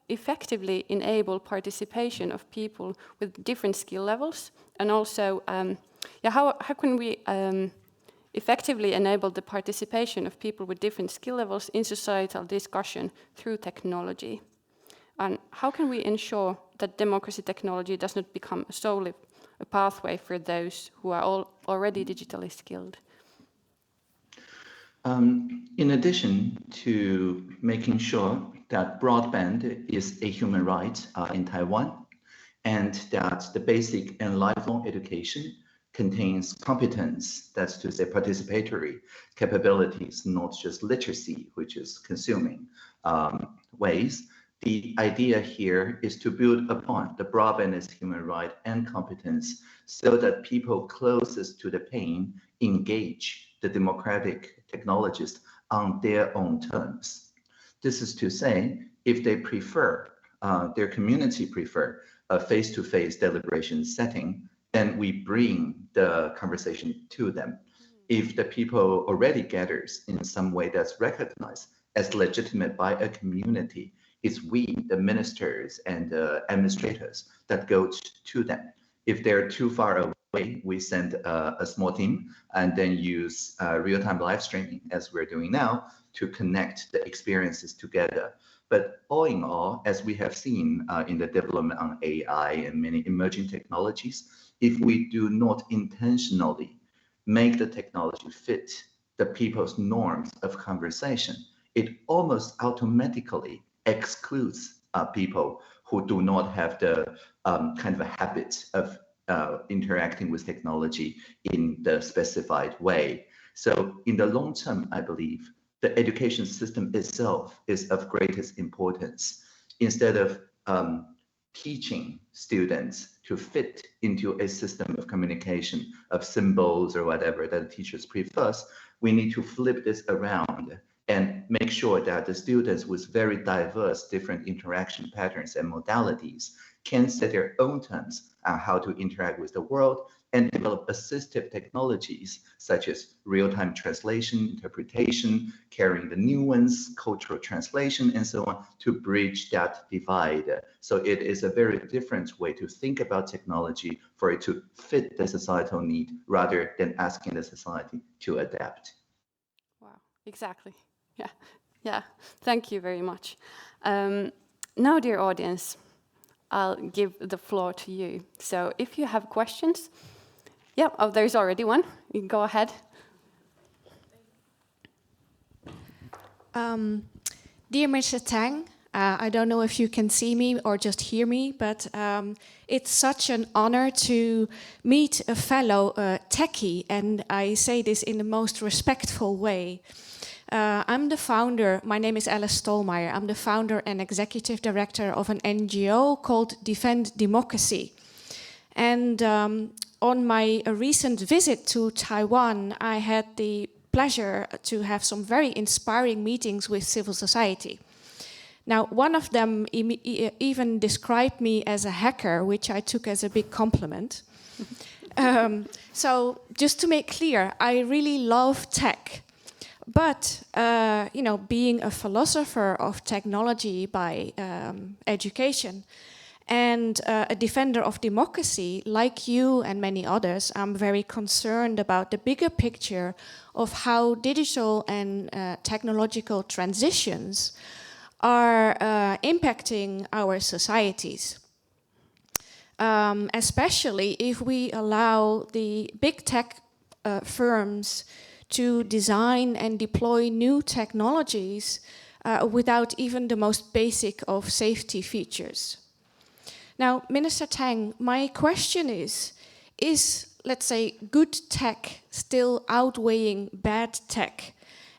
effectively enable participation of people with different skill levels? And also, how can we effectively enable the participation of people with different skill levels in societal discussion through technology? And how can we ensure that democracy technology does not become solely a pathway for those who are already digitally skilled? In addition to making sure that broadband is a human right in Taiwan, and that the basic and lifelong education contains competence, that's to say participatory capabilities, not just literacy, which is consuming ways. The idea here is to build upon the broadband as human right and competence so that people closest to the pain engage the democratic technologists on their own terms. This is to say, if they prefer, their community prefer a face-to-face deliberation setting, then we bring the conversation to them. If the people already gathers in some way that's recognized as legitimate by a community, it's we, the ministers and the administrators, that go to them. If they're too far away, we send a small team and then use real-time live streaming, as we're doing now, to connect the experiences together. But all in all, as we have seen in the development on AI and many emerging technologies, if we do not intentionally make the technology fit the people's norms of conversation, it almost automatically excludes people who do not have the kind of a habit of interacting with technology in the specified way. So in the long term, I believe the education system itself is of greatest importance. Instead of teaching students to fit into a system of communication of symbols or whatever that the teachers prefers, we need to flip this around and make sure that the students with very diverse different interaction patterns and modalities can set their own terms on how to interact with the world and develop assistive technologies such as real-time translation, interpretation, carrying the nuance, cultural translation, and so on to bridge that divide. So it is a very different way to think about technology for it to fit the societal need rather than asking the society to adapt. Wow, exactly. Yeah. Thank you very much. Now, dear audience, I'll give the floor to you. So if you have questions, there's already one. You can go ahead. Dear Mr. Tang, I don't know if you can see me or just hear me, but it's such an honor to meet a fellow techie, and I say this in the most respectful way. I'm the founder, my name is Alice Stolmeyer, I'm the founder and executive director of an NGO called Defend Democracy. And on my recent visit to Taiwan, I had the pleasure to have some very inspiring meetings with civil society. Now, one of them even described me as a hacker, which I took as a big compliment. So just to make clear, I really love tech. But, being a philosopher of technology by education and a defender of democracy, like you and many others, I'm very concerned about the bigger picture of how digital and technological transitions are impacting our societies. Especially if we allow the big tech firms to design and deploy new technologies without even the most basic of safety features. Now, Minister Tang, my question is, let's say, good tech still outweighing bad tech?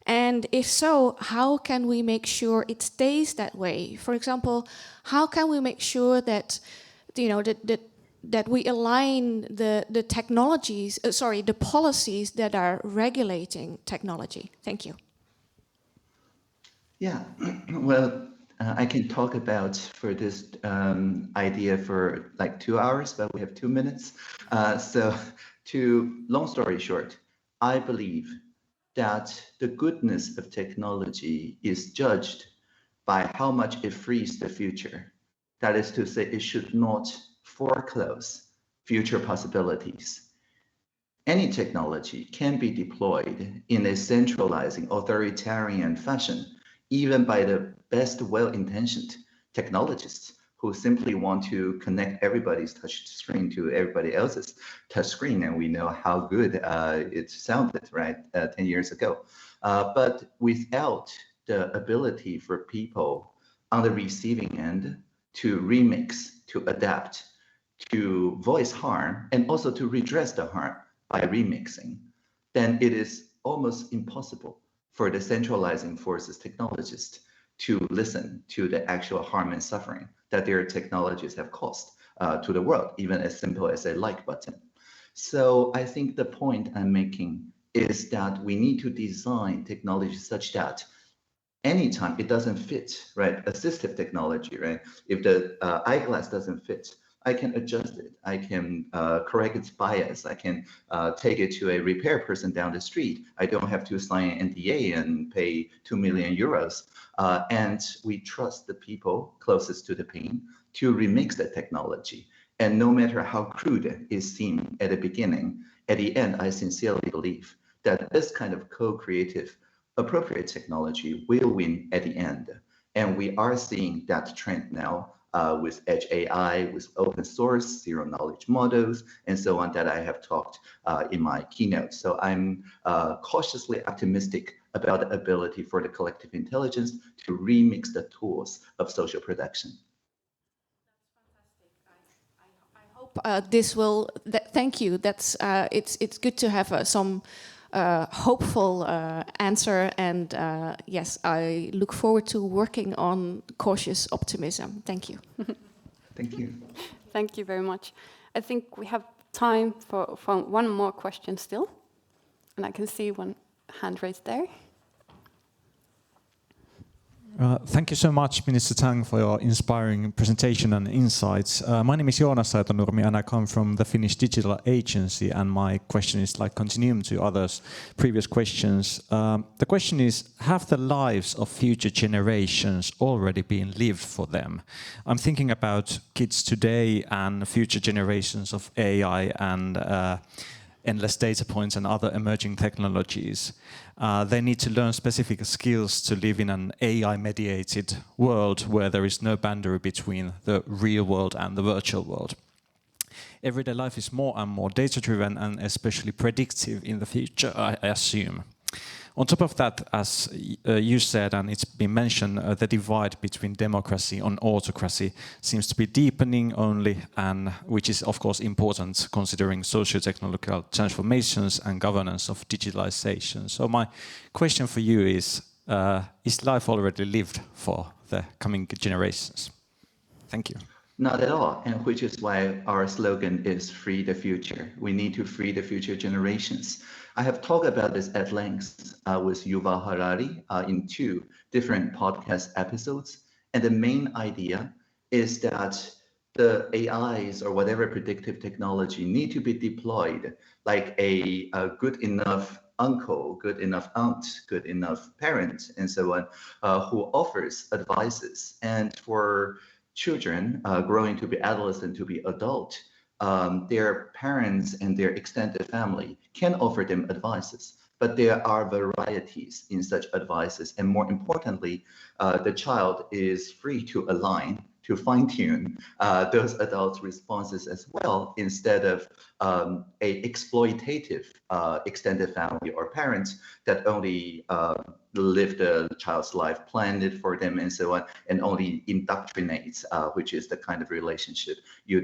And if so, how can we make sure it stays that way? For example, how can we make sure that, that we align the technologies, the policies that are regulating technology? Thank you. Yeah, well, I can talk about for this idea for like 2 hours, but we have 2 minutes. Long story short, I believe that the goodness of technology is judged by how much it frees the future. That is to say, it should not foreclose future possibilities. Any technology can be deployed in a centralizing, authoritarian fashion, even by the best well-intentioned technologists who simply want to connect everybody's touch screen to everybody else's touch screen. And we know how good it sounded, right, 10 years ago. But without the ability for people on the receiving end to remix, to adapt, to voice harm, and also to redress the harm by remixing, then it is almost impossible for the centralizing forces technologists to listen to the actual harm and suffering that their technologies have caused to the world, even as simple as a like button. So I think the point I'm making is that we need to design technology such that anytime it doesn't fit, right? Assistive technology, right? If the eyeglass doesn't fit, I can adjust it. I can correct its bias. I can take it to a repair person down the street. I don't have to sign an NDA and pay 2 million euros. And we trust the people closest to the pain to remix the technology. And no matter how crude it seemed at the beginning, at the end, I sincerely believe that this kind of co-creative, appropriate technology will win at the end. And we are seeing that trend now with Edge AI, with open source, zero knowledge models, and so on that I have talked in my keynote. So I'm cautiously optimistic about the ability for the collective intelligence to remix the tools of social production. I hope this will. Thank you. That's it's good to have some hopeful answer, and yes, I look forward to working on cautious optimism. Thank you. Thank you. Thank you very much. I think we have time for one more question still. And I can see one hand raised there. Thank you so much, Minister Tang, for your inspiring presentation and insights. My name is Joonas Saitonurmi and I come from the Finnish Digital Agency, and my question is like continuum to others' previous questions. The question is, have the lives of future generations already been lived for them? I'm thinking about kids today and future generations of AI and endless data points and other emerging technologies. They need to learn specific skills to live in an AI-mediated world where there is no boundary between the real world and the virtual world. Everyday life is more and more data-driven and especially predictive in the future, I assume. On top of that, as you said, and it's been mentioned, the divide between democracy and autocracy seems to be deepening only, and which is of course important considering socio-technological transformations and governance of digitalization. So my question for you is life already lived for the coming generations? Thank you. Not at all, and which is why our slogan is free the future. We need to free the future generations. I have talked about this at length with Yuval Harari in 2 different podcast episodes. And the main idea is that the AIs or whatever predictive technology need to be deployed like a good enough uncle, good enough aunt, good enough parent, and so on, who offers advices. And for children growing to be adolescent, to be adult, their parents and their extended family can offer them advices, but there are varieties in such advices. And more importantly, the child is free to align, to fine-tune those adults' responses as well, instead of a exploitative extended family or parents that only live the child's life, plan it for them, and so on, and only indoctrinates, which is the kind of relationship you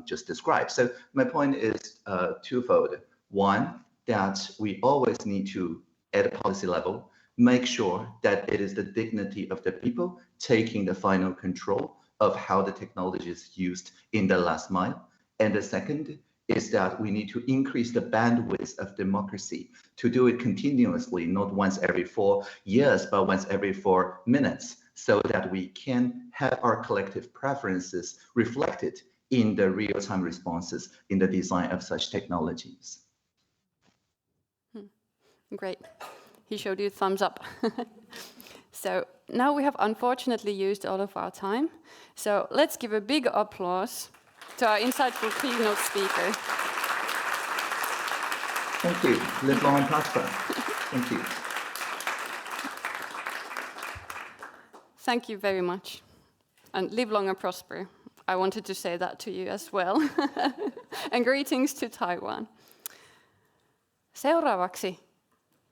just described. So my point is twofold. One, that we always need to, at a policy level, make sure that it is the dignity of the people taking the final control of how the technology is used in the last mile. And the second is that we need to increase the bandwidth of democracy to do it continuously, not once every 4 years, but once every 4 minutes, so that we can have our collective preferences reflected in the real-time responses in the design of such technologies. Great. He showed you thumbs up. So now we have unfortunately used all of our time. So let's give a big applause to our insightful keynote speaker. Thank you. Live long and prosper. Thank you. Thank you very much. And live long and prosper. I wanted to say that to you as well. And greetings to Taiwan. Seuraavaksi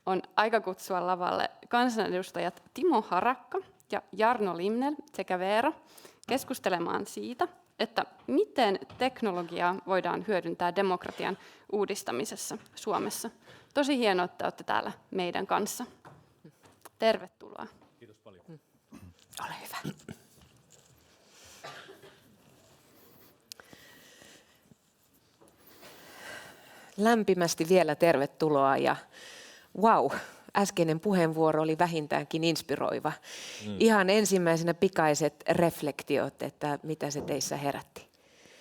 on aika kutsua lavalle kansanedustajat Timo Harakka ja Jarno Limnell sekä Veera keskustelemaan siitä, että miten teknologiaa voidaan hyödyntää demokratian uudistamisessa Suomessa. Tosi hienoa, että olette täällä meidän kanssa. Tervetuloa. Kiitos paljon. Ole hyvä. Lämpimästi vielä tervetuloa ja wow, äskeinen puheenvuoro oli vähintäänkin inspiroiva. Ihan ensimmäisenä pikaiset reflektiot, että mitä se teissä herätti.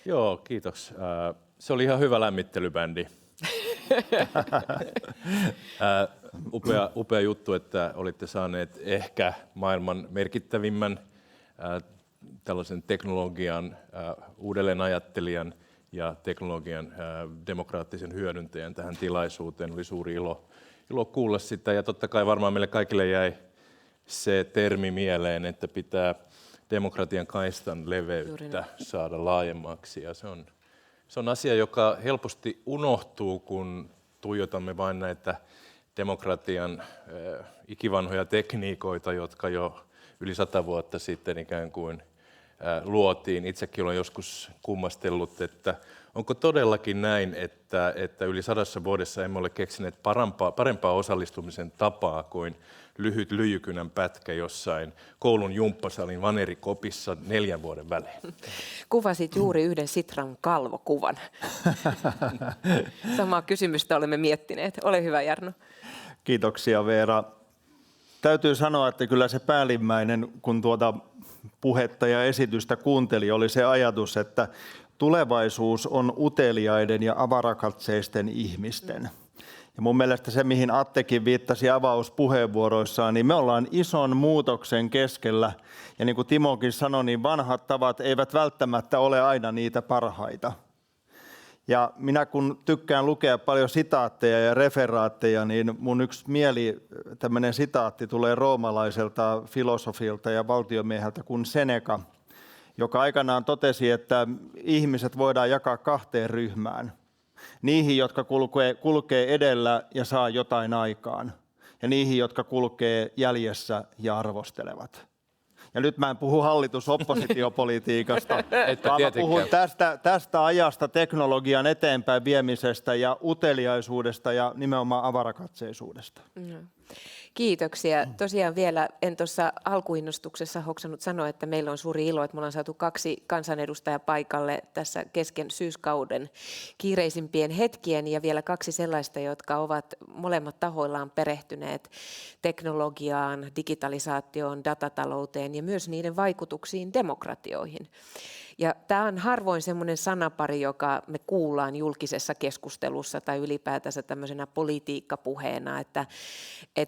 Joo, kiitos. Se oli ihan hyvä lämmittelybändi. Upea juttu, että olitte saaneet ehkä maailman merkittävimmän tällaisen teknologian uudelleenajattelijan ja teknologian demokraattisen hyödyntäjän tähän tilaisuuteen. Oli suuri ilo kuulla sitä, ja totta kai varmaan meille kaikille jäi se termi mieleen, että pitää demokratian kaistan leveyttä saada laajemmaksi, ja se on asia, joka helposti unohtuu, kun tuijotamme vain näitä demokratian ikivanhoja tekniikoita, jotka jo yli 100 vuotta sitten ikään kuin luotiin. Itsekin olen joskus kummastellut, että onko todellakin näin, että yli 100 vuodessa emme ole keksineet parempaa osallistumisen tapaa kuin lyhyt lyijykynän pätkä jossain koulun jumppasalin vanerikopissa 4 vuoden välein. Kuvasit juuri yhden Sitran kalvokuvan. Samaa kysymystä olemme miettineet. Ole hyvä, Jarno. Kiitoksia, Veera. Täytyy sanoa, että kyllä se päällimmäinen, kun tuota puhetta ja esitystä kuunteli, oli se ajatus, että tulevaisuus on uteliaiden ja avarakatseisten ihmisten. Ja mun mielestä se, mihin Attekin viittasi avauspuheenvuoroissaan, niin me ollaan ison muutoksen keskellä. Ja niin kuin Timokin sanoi, niin vanhat tavat eivät välttämättä ole aina niitä parhaita. Ja minä kun tykkään lukea paljon sitaatteja ja referaatteja, niin mun yksi tämmöinen sitaatti tulee roomalaiselta filosofilta ja valtiomieheltä kuin Seneca, joka aikanaan totesi, että ihmiset voidaan jakaa 2 ryhmään. Niihin, jotka kulkee edellä ja saa jotain aikaan, ja niihin, jotka kulkee jäljessä ja arvostelevat. Ja nyt mä en puhu hallitus-oppositiopolitiikasta, vaan mä puhun tästä ajasta teknologian eteenpäin viemisestä ja uteliaisuudesta ja nimenomaan avarakatseisuudesta. Kiitoksia. Tosiaan vielä en tuossa alkuinnostuksessa hoksannut sanoa, että meillä on suuri ilo, että me ollaan saatu 2 kansanedustajaa paikalle tässä kesken syyskauden kiireisimpien hetkien ja vielä 2 sellaista, jotka ovat molemmat tahoillaan perehtyneet teknologiaan, digitalisaatioon, datatalouteen ja myös niiden vaikutuksiin demokratioihin. Ja tämä on harvoin semmoinen sanapari, joka me kuullaan julkisessa keskustelussa tai ylipäätänsä tämmöisenä politiikkapuheena, että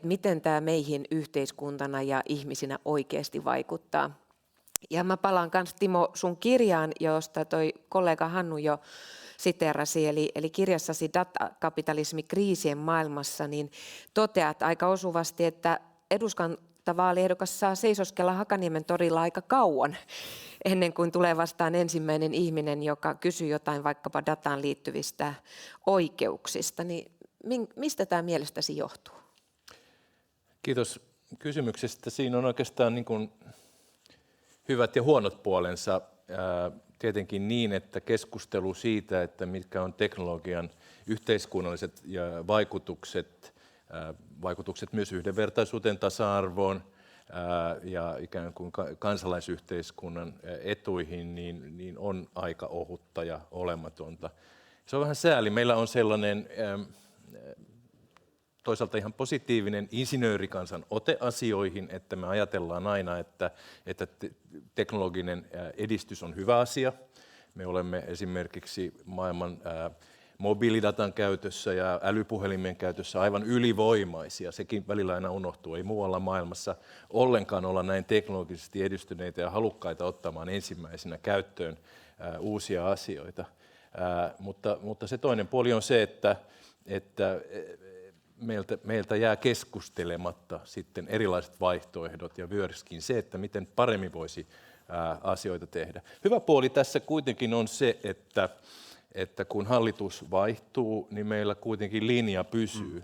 miten tämä meihin yhteiskuntana ja ihmisinä oikeasti vaikuttaa. Ja mä palaan myös Timo sun kirjaan, josta toi kollega Hannu jo siteerasi, eli kirjassasi Datakapitalismi kriisien maailmassa, niin toteat aika osuvasti, että eduskuntavaaliehdokas saa seisoskella Hakaniemen torilla aika kauan, ennen kuin tulee vastaan ensimmäinen ihminen, joka kysyy jotain vaikkapa dataan liittyvistä oikeuksista. Niin mistä tämä mielestäsi johtuu? Kiitos kysymyksestä. Siinä on oikeastaan niin kuin hyvät ja huonot puolensa. Tietenkin niin, että keskustelu siitä, että mitkä on teknologian yhteiskunnalliset ja vaikutukset myös yhdenvertaisuuteen, tasa-arvoon ja ikään kuin kansalaisyhteiskunnan etuihin, niin on aika ohutta ja olematonta. Se on vähän sääli. Meillä on sellainen toisaalta ihan positiivinen insinöörikansan ote asioihin, että me ajatellaan aina, että teknologinen edistys on hyvä asia. Me olemme esimerkiksi maailman mobiilidatan käytössä ja älypuhelimien käytössä aivan ylivoimaisia. Sekin välillä aina unohtuu. Ei muualla maailmassa ollenkaan olla näin teknologisesti edistyneitä ja halukkaita ottamaan ensimmäisenä käyttöön uusia asioita. Mutta se toinen puoli on se, että meiltä jää keskustelematta sitten erilaiset vaihtoehdot ja myöskin se, että miten paremmin voisi asioita tehdä. Hyvä puoli tässä kuitenkin on se, että kun hallitus vaihtuu, niin meillä kuitenkin linja pysyy.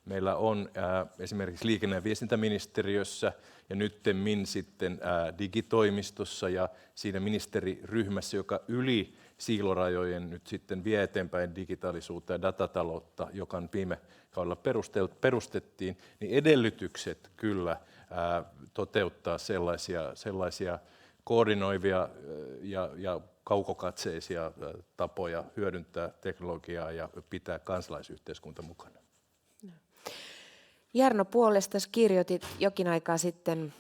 Meillä on esimerkiksi liikenne- ja viestintäministeriössä ja nyttemmin sitten digitoimistossa ja siinä ministeriryhmässä, joka yli siilorajojen nyt sitten vie eteenpäin digitaalisuutta ja datataloutta, joka viime kaudella perustettiin, niin edellytykset kyllä toteuttaa sellaisia koordinoivia ja kaukokatseisia tapoja hyödyntää teknologiaa ja pitää kansalaisyhteiskunta mukana. Jarno, puolestasi kirjoitit jokin aikaa sitten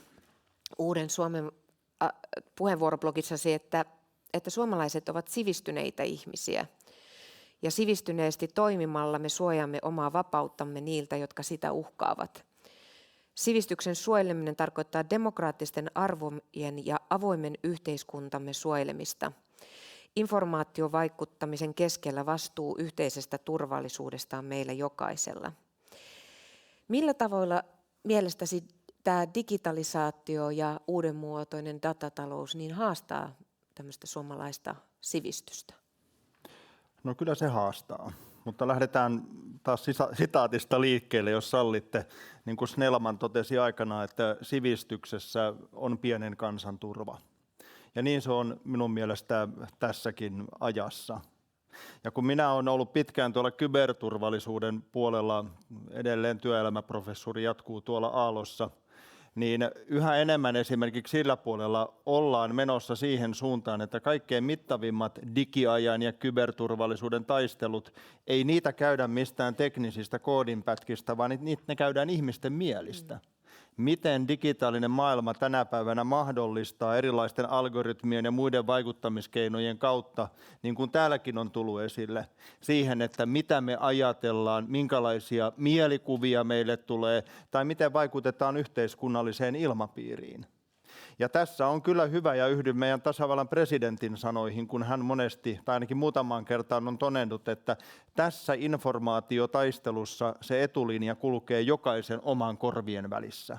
Uuden Suomen puheenvuoroblogissasi, että suomalaiset ovat sivistyneitä ihmisiä. Ja sivistyneesti toimimalla me suojaamme omaa vapauttamme niiltä, jotka sitä uhkaavat. Sivistyksen suojeleminen tarkoittaa demokraattisten arvojen ja avoimen yhteiskuntamme suojelemista. Informaatiovaikuttamisen keskellä vastuu yhteisestä turvallisuudesta on meillä jokaisella. Millä tavoilla mielestäsi tämä digitalisaatio ja uudenmuotoinen datatalous niin haastaa tämmöistä suomalaista sivistystä? No kyllä se haastaa, mutta lähdetään taas sitaatista liikkeelle, jos sallitte. Niin kuin Snellman totesi aikanaan, että sivistyksessä on pienen kansan turva. Ja niin se on minun mielestä tässäkin ajassa. Ja kun minä olen ollut pitkään tuolla kyberturvallisuuden puolella, edelleen työelämäprofessori jatkuu tuolla Aallossa, niin yhä enemmän esimerkiksi sillä puolella ollaan menossa siihen suuntaan, että kaikkein mittavimmat digiajan ja kyberturvallisuuden taistelut, ei niitä käydä mistään teknisistä koodinpätkistä, vaan ne käydään ihmisten mielistä. Miten digitaalinen maailma tänä päivänä mahdollistaa erilaisten algoritmien ja muiden vaikuttamiskeinojen kautta, niin kuin täälläkin on tullut esille, siihen, että mitä me ajatellaan, minkälaisia mielikuvia meille tulee tai miten vaikutetaan yhteiskunnalliseen ilmapiiriin. Ja tässä on kyllä hyvä, ja yhdyn meidän tasavallan presidentin sanoihin, kun hän monesti, tai ainakin muutamaan kertaan on todennut, että tässä informaatiotaistelussa se etulinja kulkee jokaisen oman korvien välissä.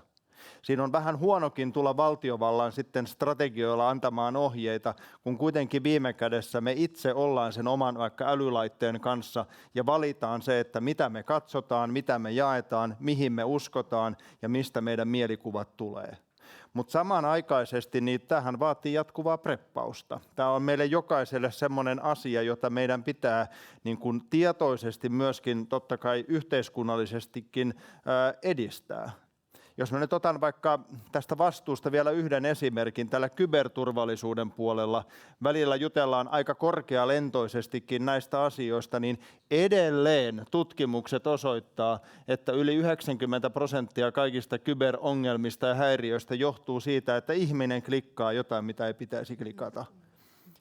Siinä on vähän huonokin tulla valtiovallan sitten strategioilla antamaan ohjeita, kun kuitenkin viime kädessä me itse ollaan sen oman vaikka älylaitteen kanssa ja valitaan se, että mitä me katsotaan, mitä me jaetaan, mihin me uskotaan ja mistä meidän mielikuvat tulee. Mutta samanaikaisesti niin tähän vaatii jatkuvaa preppausta. Tämä on meille jokaiselle semmoinen asia, jota meidän pitää niin kuin tietoisesti myöskin totta kai yhteiskunnallisestikin edistää. Jos mä nyt otan vaikka tästä vastuusta vielä yhden esimerkin, tällä kyberturvallisuuden puolella välillä jutellaan aika korkealentoisestikin näistä asioista, niin edelleen tutkimukset osoittaa, että yli 90% kaikista kyberongelmista ja häiriöistä johtuu siitä, että ihminen klikkaa jotain, mitä ei pitäisi klikata.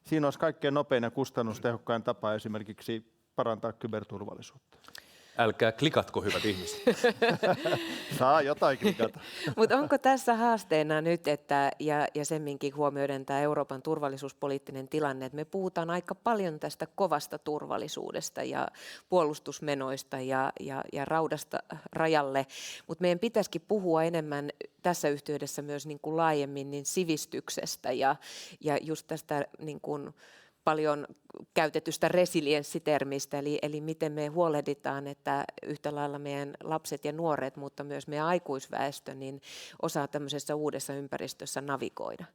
Siinä olisi kaikkein nopein ja kustannustehokkain tapa esimerkiksi parantaa kyberturvallisuutta. Älkää klikatko, hyvät ihmiset. Saa jotain klikata. Mutta onko tässä haasteena nyt, että, ja semminkin huomioiden tämä Euroopan turvallisuuspoliittinen tilanne, että me puhutaan aika paljon tästä kovasta turvallisuudesta ja puolustusmenoista ja raudasta rajalle, mutta meidän pitäisikin puhua enemmän tässä yhteydessä myös niin kuin laajemmin niin sivistyksestä ja just tästä niin kuin paljon käytetystä resilienssitermistä, eli miten me huolehditaan, että yhtä lailla meidän lapset ja nuoret, mutta myös meidän aikuisväestö, niin osaa tämmöisessä uudessa ympäristössä navigoida.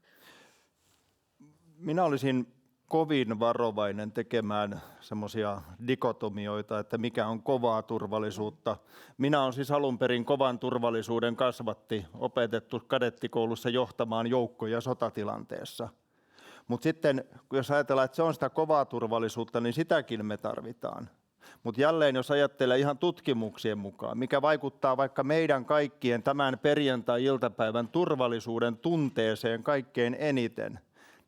Minä olisin kovin varovainen tekemään semmoisia dikotomioita, että mikä on kovaa turvallisuutta. Minä olen siis alun perin kovan turvallisuuden kasvatti, opetettu kadettikoulussa johtamaan joukkoja sotatilanteessa. Mutta sitten, jos ajatellaan, että se on sitä kovaa turvallisuutta, niin sitäkin me tarvitaan. Mutta jälleen, jos ajattelee ihan tutkimuksien mukaan, mikä vaikuttaa vaikka meidän kaikkien tämän perjantai-iltapäivän turvallisuuden tunteeseen kaikkein eniten,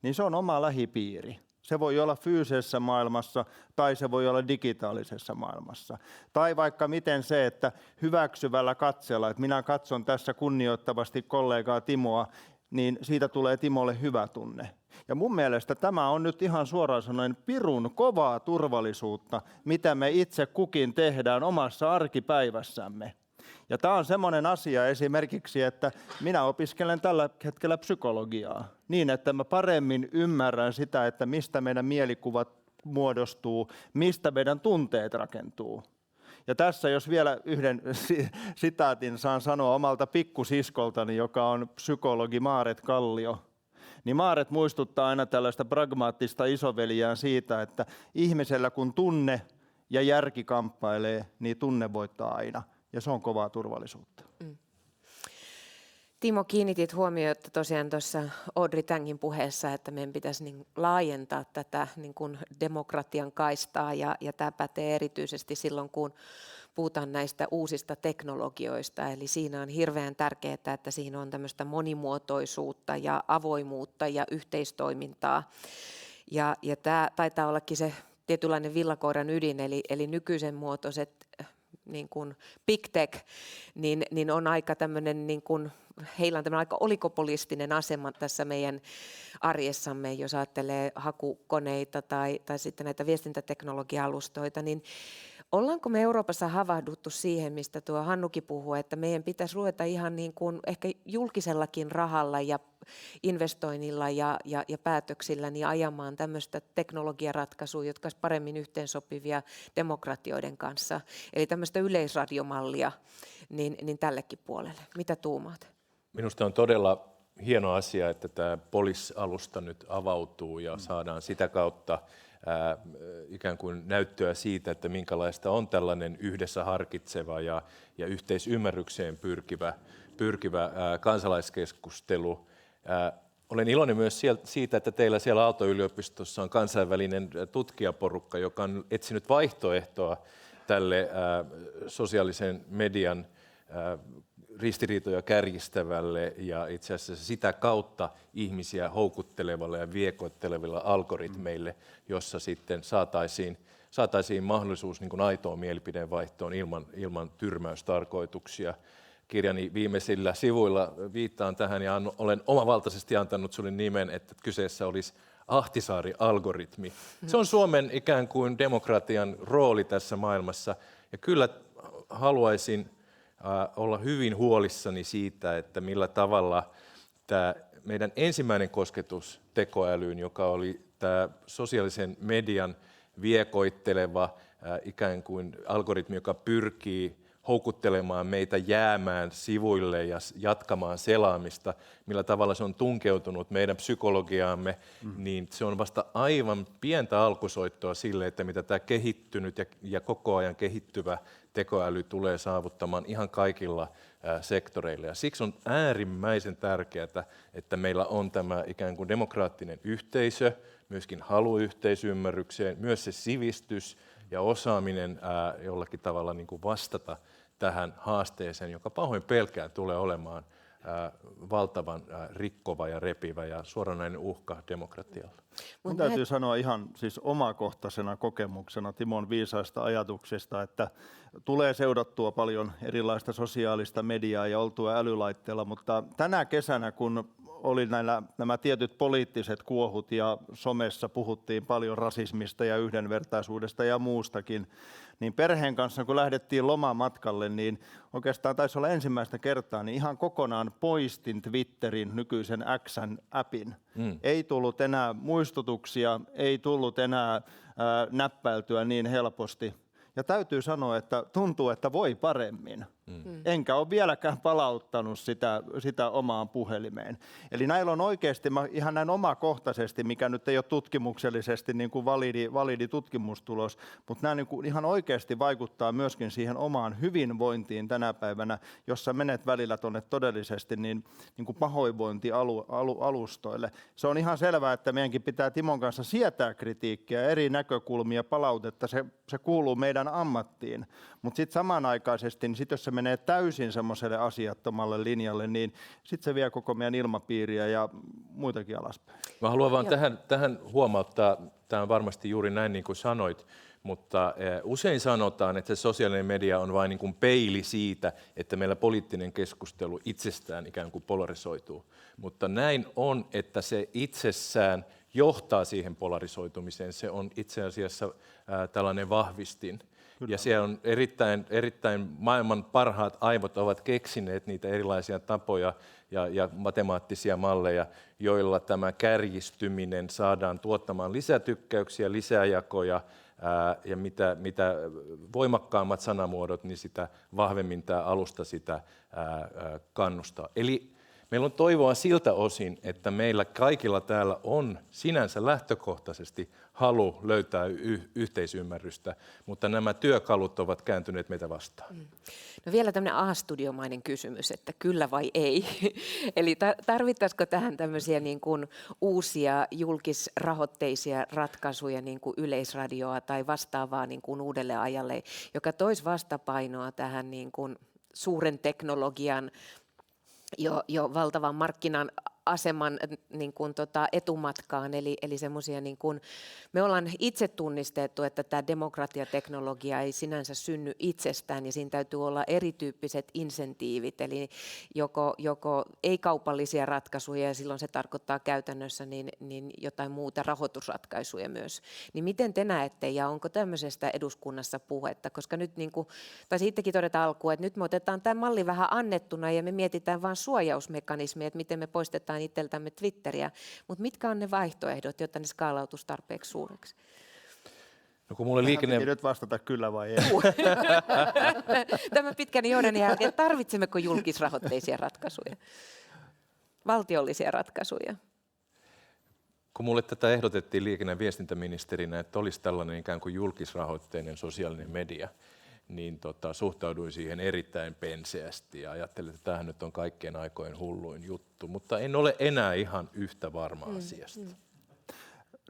niin se on oma lähipiiri. Se voi olla fyysisessä maailmassa tai se voi olla digitaalisessa maailmassa. Tai vaikka miten se, että hyväksyvällä katseella, että minä katson tässä kunnioittavasti kollegaa Timoa, niin siitä tulee Timolle hyvä tunne. Ja mun mielestä tämä on nyt ihan suoraan sanoen pirun kovaa turvallisuutta, mitä me itse kukin tehdään omassa arkipäivässämme. Ja tämä on semmoinen asia esimerkiksi, että minä opiskelen tällä hetkellä psykologiaa niin, että mä paremmin ymmärrän sitä, että mistä meidän mielikuvat muodostuu, mistä meidän tunteet rakentuu. Ja tässä jos vielä yhden sitaatin saan sanoa omalta pikkusiskoltani, joka on psykologi Maaret Kallio, niin Maaret muistuttaa aina tällaista pragmaattista isoveliään siitä, että ihmisellä kun tunne ja järki kamppailee, niin tunne voittaa aina. Ja se on kovaa turvallisuutta. Timo, kiinnitit huomiota tosiaan tuossa Audrey Tangin puheessa, että meidän pitäisi niin laajentaa tätä niin kuin demokratian kaistaa ja tämä pätee erityisesti silloin, kun puhutaan näistä uusista teknologioista. Eli siinä on hirveän tärkeää, että siinä on tämmöistä monimuotoisuutta ja avoimuutta ja yhteistoimintaa. Ja tämä taitaa ollakin se tietynlainen villakoiran ydin, eli nykyisen muotoiset niin kuin big tech, niin on aika tämmöinen, niin kuin, heillä on tämmöinen aika oligopolistinen asema tässä meidän arjessamme, jos ajattelee hakukoneita tai sitten näitä viestintäteknologia-alustoita, niin ollaanko me Euroopassa havahduttu siihen, mistä tuo Hannukin puhuu, että meidän pitäisi ruveta ihan niin kuin ehkä julkisellakin rahalla ja investoinnilla ja päätöksillä niin ajamaan tämmöistä teknologiaratkaisua, jotka olisivat paremmin yhteensopivia demokratioiden kanssa. Eli tämmöistä yleisradiomallia niin tällekin puolelle. Mitä tuumaat? Minusta on todella hieno asia, että tämä Polis-alusta nyt avautuu ja saadaan sitä kautta ikään kuin näyttöä siitä, että minkälaista on tällainen yhdessä harkitseva ja yhteisymmärrykseen pyrkivä kansalaiskeskustelu. Olen iloinen myös siitä, että teillä siellä Aalto-yliopistossa on kansainvälinen tutkijaporukka, joka on etsinyt vaihtoehtoa tälle sosiaalisen median ristiriitoja kärjistävälle ja itse asiassa sitä kautta ihmisiä houkuttelevalle ja viekoitteleville algoritmeille, jossa sitten saataisiin mahdollisuus niin kuin aitoon mielipidevaihtoon ilman tyrmäystarkoituksia. Kirjani viimeisillä sivuilla viittaan tähän ja olen omavaltaisesti antanut sinulle nimen, että kyseessä olisi Ahtisaari-algoritmi. Se on Suomen ikään kuin demokratian rooli tässä maailmassa ja kyllä haluaisin olla hyvin huolissani siitä, että millä tavalla tämä meidän ensimmäinen kosketus tekoälyyn, joka oli tämä sosiaalisen median viekoitteleva ikään kuin algoritmi, joka pyrkii houkuttelemaan meitä jäämään sivuille ja jatkamaan selaamista, millä tavalla se on tunkeutunut meidän psykologiaamme, niin se on vasta aivan pientä alkusoittoa sille, että mitä tämä kehittynyt ja koko ajan kehittyvä tekoäly tulee saavuttamaan ihan kaikilla sektoreilla. Ja siksi on äärimmäisen tärkeää, että meillä on tämä ikään kuin demokraattinen yhteisö, myöskin halu yhteisymmärrykseen, myös se sivistys ja osaaminen jollakin tavalla niin kuin vastata tähän haasteeseen, joka pahoin pelkään tulee olemaan valtavan rikkova ja repivä ja suoranainen uhka demokratialle. Mun täytyy sanoa ihan siis omakohtaisena kokemuksena Timon viisaista ajatuksista, että tulee seurattua paljon erilaista sosiaalista mediaa ja oltua älylaitteella, mutta tänä kesänä, kun oli nämä tietyt poliittiset kuohut ja somessa puhuttiin paljon rasismista ja yhdenvertaisuudesta ja muustakin, niin perheen kanssa kun lähdettiin lomamatkalle, niin oikeastaan taisi olla ensimmäistä kertaa, niin ihan kokonaan poistin Twitterin nykyisen X:n appin. Ei tullut enää muistutuksia, ei tullut enää näppäiltyä niin helposti. Ja täytyy sanoa, että tuntuu, että voi paremmin. Enkä ole vieläkään palauttanut sitä omaan puhelimeen. Eli näillä on oikeasti, ihan näin omakohtaisesti, mikä nyt ei ole tutkimuksellisesti niin kuin validi tutkimustulos, mutta nämä niin kuin ihan oikeasti vaikuttaa myöskin siihen omaan hyvinvointiin tänä päivänä, jossa menet välillä tuonne todellisesti niin kuin pahoinvointialustoille. Se on ihan selvää, että meidänkin pitää Timon kanssa sietää kritiikkiä, eri näkökulmia, palautetta, se kuuluu meidän ammattiin. Mutta sitten samanaikaisesti, niin jos se menee täysin semmoiselle asiattomalle linjalle, niin sitten se vie koko meidän ilmapiiriä ja muitakin alaspäin. Mä haluan vaan tähän huomauttaa, tämä on varmasti juuri näin niin kuin sanoit, mutta usein sanotaan, että se sosiaalinen media on vain niin kuin peili siitä, että meillä poliittinen keskustelu itsestään ikään kuin polarisoituu. Mutta näin on, että se itsessään johtaa siihen polarisoitumiseen. Se on itse asiassa tällainen vahvistin. Kyllä. Ja se on erittäin maailman parhaat aivot ovat keksineet niitä erilaisia tapoja ja matemaattisia malleja, joilla tämä kärjistyminen saadaan tuottamaan lisätykkäyksiä, lisäjakoja ja mitä voimakkaammat sanamuodot, niin sitä vahvemmin tämä alusta sitä kannustaa. Eli meillä on toivoa siltä osin, että meillä kaikilla täällä on sinänsä lähtökohtaisesti halu löytää yhteisymmärrystä, mutta nämä työkalut ovat kääntyneet meitä vastaan. No vielä tämmöinen A-studiomainen kysymys, että kyllä vai ei? Eli tarvittaisiko tähän tämmöisiä niin kuin uusia julkisrahoitteisia ratkaisuja, niin kuin Yleisradioa tai vastaavaa niin kuin uudelle ajalle, joka toisi vastapainoa tähän niin kuin suuren teknologian jo valtavan markkinan aseman niin kuin etumatkaan, eli semmoisia niin kuin, me ollaan itse tunnistettu, että tämä demokratiateknologia ei sinänsä synny itsestään ja siinä täytyy olla erityyppiset insentiivit, eli joko ei-kaupallisia ratkaisuja ja silloin se tarkoittaa käytännössä niin jotain muuta rahoitusratkaisuja myös. Niin miten te näette ja onko tämmöisestä eduskunnassa puhetta, koska nyt niin kuin, tai sittenkin todeta alkuun, että nyt me otetaan tämä malli vähän annettuna ja me mietitään vain suojausmekanismeja, että miten me poistetaan itseltämme Twitteriä, mutta mitkä on ne vaihtoehdot, jotta ne skaalautuisi tarpeeksi suureksi? No kun mulle Piti nyt vastata kyllä vai ei. Tämän pitkän johdon jälkeen, tarvitsemmeko julkisrahoitteisia ratkaisuja? Valtiollisia ratkaisuja? kun mulle tätä ehdotettiin liikenne- ja viestintäministerinä, että olisi tällainen ikään kuin julkisrahoitteinen sosiaalinen media, niin suhtauduin siihen erittäin penseästi ja ajattelin, että tämähän nyt on kaikkien aikojen hulluin juttu, mutta en ole enää ihan yhtä varma asiasta.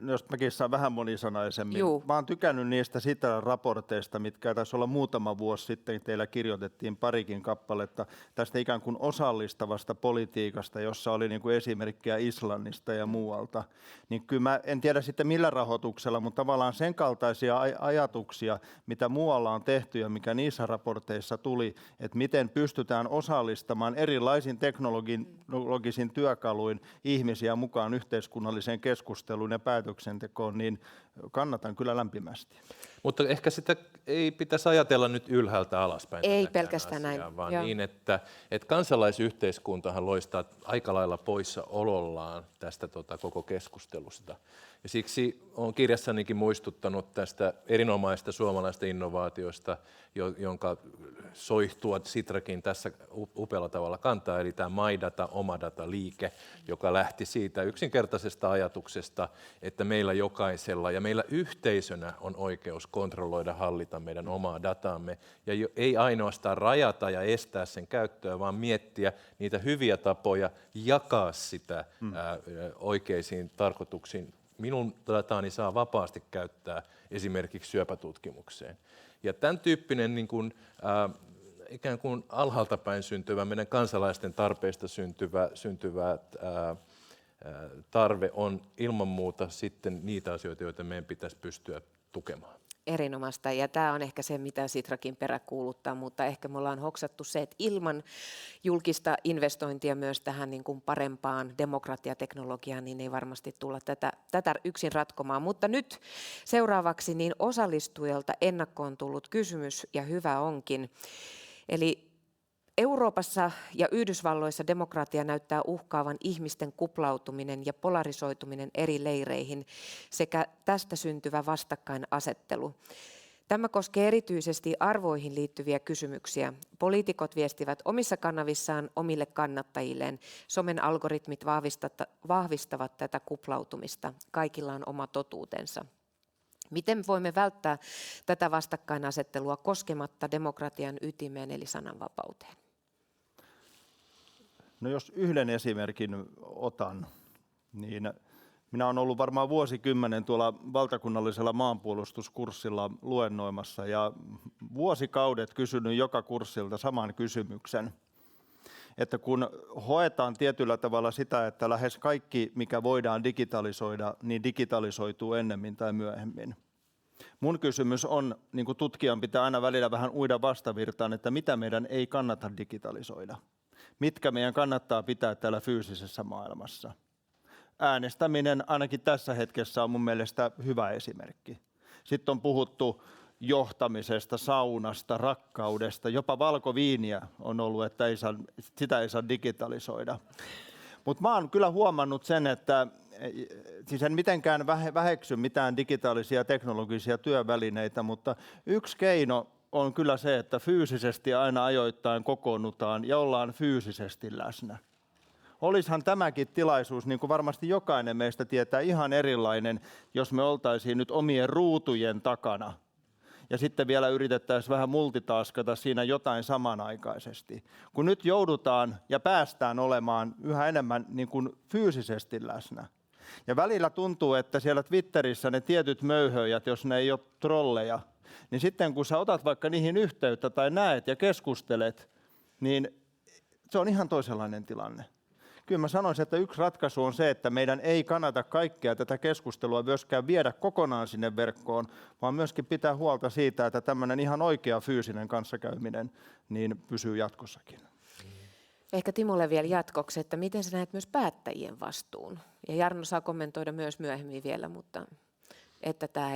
Jos mäkin saan vähän monisanaisemmin. Juu. Mä oon tykännyt niistä Sitra-raporteista, mitkä taisi olla muutama vuosi sitten, teillä kirjoitettiin parikin kappaletta tästä ikään kuin osallistavasta politiikasta, jossa oli niin kuin esimerkkejä Islannista ja muualta. Niin kyllä mä en tiedä sitten millä rahoituksella, mutta tavallaan sen kaltaisia ajatuksia, mitä muualla on tehty ja mikä niissä raporteissa tuli, että miten pystytään osallistamaan erilaisin teknologisin työkaluin ihmisiä mukaan yhteiskunnalliseen keskusteluun ja päätöksentekoon, niin kannatan kyllä lämpimästi. Mutta ehkä sitä ei pitäisi ajatella nyt ylhäältä alaspäin. Ei tätäkään pelkästään asiaa, näin. vaan Joo. niin, että kansalaisyhteiskuntahan loistaa aika lailla poissaolollaan tästä koko keskustelusta. Ja siksi olen kirjassanikin muistuttanut tästä erinomaista suomalaista innovaatiosta, jonka soihtua Sitrakin tässä upealla tavalla kantaa, eli tämä MyData, Omadata-liike, joka lähti siitä yksinkertaisesta ajatuksesta, että meillä jokaisella ja meillä yhteisönä on oikeus kontrolloida, hallita meidän omaa dataamme, ja ei ainoastaan rajata ja estää sen käyttöä, vaan miettiä niitä hyviä tapoja jakaa sitä oikeisiin tarkoituksiin. Minun dataani saa vapaasti käyttää esimerkiksi syöpätutkimukseen. Ja tämän tyyppinen niin kuin, ikään kuin alhaalta päin syntyvä, meidän kansalaisten tarpeista syntyvä tarve on ilman muuta sitten niitä asioita, joita meidän pitäisi pystyä tukemaan. Erinomaista, ja tämä on ehkä se, mitä Sitrakin peräkuuluttaa, mutta ehkä me ollaan hoksattu se, että ilman julkista investointia myös tähän niin kuin parempaan demokratiateknologiaan, niin ei varmasti tulla tätä yksin ratkomaan. Mutta nyt seuraavaksi niin osallistujalta ennakkoon tullut kysymys, ja hyvä onkin. Eli Euroopassa ja Yhdysvalloissa demokratia näyttää uhkaavan ihmisten kuplautuminen ja polarisoituminen eri leireihin sekä tästä syntyvä vastakkainasettelu. Tämä koskee erityisesti arvoihin liittyviä kysymyksiä. Poliitikot viestivät omissa kanavissaan omille kannattajilleen. Somen algoritmit vahvistavat tätä kuplautumista. Kaikilla on oma totuutensa. Miten voimme välttää tätä vastakkainasettelua koskematta demokratian ytimeen eli sananvapauteen? No jos yhden esimerkin otan, niin minä olen ollut varmaan vuosikymmenen tuolla valtakunnallisella maanpuolustuskurssilla luennoimassa ja vuosikaudet kysynyt joka kurssilta saman kysymyksen, että kun hoetaan tietyllä tavalla sitä, että lähes kaikki, mikä voidaan digitalisoida, niin digitalisoituu ennemmin tai myöhemmin. Mun kysymys on, niin kuin tutkijan pitää aina välillä vähän uida vastavirtaan, että mitä meidän ei kannata digitalisoida. Mitkä meidän kannattaa pitää täällä fyysisessä maailmassa. Äänestäminen ainakin tässä hetkessä on mun mielestä hyvä esimerkki. Sitten on puhuttu johtamisesta, saunasta, rakkaudesta, jopa valkoviiniä on ollut, että sitä ei saa digitalisoida. Mutta mä oon kyllä huomannut sen, että siis en mitenkään väheksy mitään digitaalisia teknologisia työvälineitä, mutta yksi keino on kyllä se, että fyysisesti aina ajoittain kokoonnutaan ja ollaan fyysisesti läsnä. Olisihan tämäkin tilaisuus, niin kuin varmasti jokainen meistä tietää, ihan erilainen, jos me oltaisiin nyt omien ruutujen takana. Ja sitten vielä yritettäisiin vähän multitaskata siinä jotain samanaikaisesti. Kun nyt joudutaan ja päästään olemaan yhä enemmän niin kuin fyysisesti läsnä. Ja välillä tuntuu, että siellä Twitterissä ne tietyt möyhöjät, jos ne ei ole trolleja, niin sitten kun sä otat vaikka niihin yhteyttä tai näet ja keskustelet, niin se on ihan toisenlainen tilanne. Kyllä mä sanoisin, että yksi ratkaisu on se, että meidän ei kannata kaikkea tätä keskustelua myöskään viedä kokonaan sinne verkkoon, vaan myöskin pitää huolta siitä, että tämmöinen ihan oikea fyysinen kanssakäyminen niin pysyy jatkossakin. Ehkä Timolle vielä jatkoksi, että miten sä näet myös päättäjien vastuun? Ja Jarno saa kommentoida myös myöhemmin vielä, mutta että tämä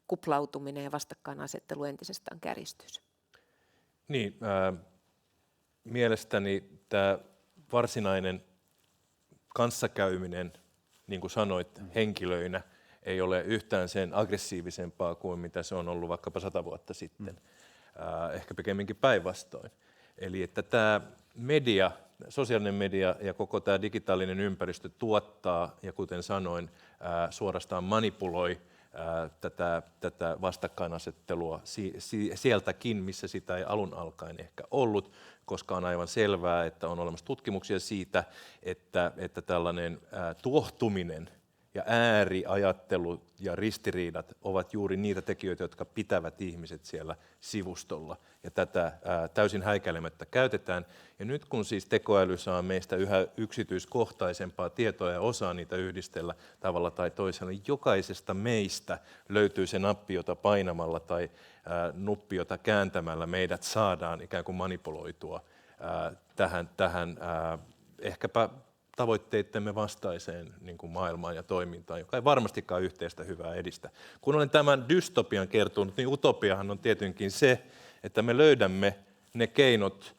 kuplautuminen ja vastakkainasettelu entisestään kärjistyisi. Niin, mielestäni tämä varsinainen kanssakäyminen, niin kuin sanoit, henkilöinä ei ole yhtään sen aggressiivisempaa kuin mitä se on ollut vaikkapa 100 vuotta sitten. Ehkä pikemminkin päinvastoin. Eli että tämä media, sosiaalinen media ja koko tämä digitaalinen ympäristö tuottaa, ja kuten sanoin, suorastaan manipuloi tätä vastakkainasettelua sieltäkin, missä sitä ei alun alkaen ehkä ollut, koska on aivan selvää, että on olemassa tutkimuksia siitä, että tällainen tuohtuminen ja ääriajattelu ja ristiriidat ovat juuri niitä tekijöitä, jotka pitävät ihmiset siellä sivustolla. Ja tätä täysin häikäilemättä käytetään. Ja nyt kun siis tekoäly saa meistä yhä yksityiskohtaisempaa tietoa ja osaa niitä yhdistellä tavalla tai toisella, niin jokaisesta meistä löytyy se nappi, jota painamalla tai nuppi, jota kääntämällä meidät saadaan ikään kuin manipuloitua tähän ehkäpä tavoitteittemme vastaiseen niin kuin maailmaan ja toimintaan, joka ei varmastikaan yhteistä hyvää edistä. Kun olen tämän dystopian kertonut, niin utopiahan on tietenkin se, että me löydämme ne keinot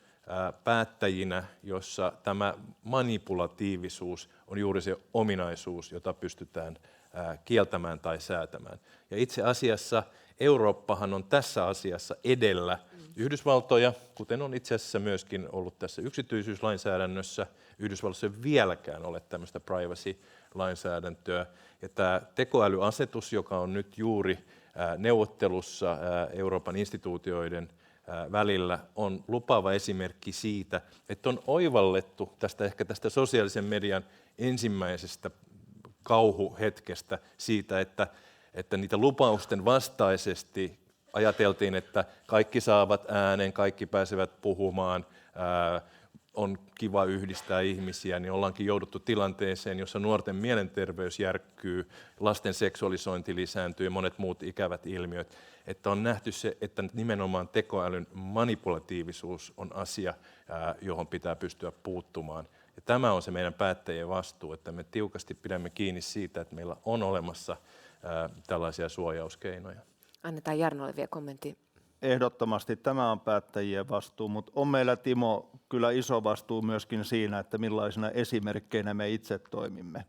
päättäjinä, jossa tämä manipulatiivisuus on juuri se ominaisuus, jota pystytään kieltämään tai säätämään. Ja itse asiassa Eurooppahan on tässä asiassa edellä Yhdysvaltoja, kuten on itse asiassa myöskin ollut tässä yksityisyyslainsäädännössä. Yhdysvalloissa ei vieläkään ole tämmöistä privacy-lainsäädäntöä. Ja tämä tekoälyasetus, joka on nyt juuri neuvottelussa Euroopan instituutioiden välillä, on lupaava esimerkki siitä, että on oivallettu tästä sosiaalisen median ensimmäisestä kauhuhetkestä siitä, että niitä lupausten vastaisesti ajateltiin, että kaikki saavat äänen, kaikki pääsevät puhumaan, on kiva yhdistää ihmisiä, niin ollaankin jouduttu tilanteeseen, jossa nuorten mielenterveys järkkyy, lasten seksuaalisointi lisääntyy ja monet muut ikävät ilmiöt. Että on nähty se, että nimenomaan tekoälyn manipulatiivisuus on asia, johon pitää pystyä puuttumaan. Ja tämä on se meidän päättäjien vastuu, että me tiukasti pidämme kiinni siitä, että meillä on olemassa tällaisia suojauskeinoja. Annetaan Jarnolle vielä kommentti. Ehdottomasti tämä on päättäjien vastuu, mutta on meillä, Timo, kyllä iso vastuu myöskin siinä, että millaisina esimerkkeinä me itse toimimme.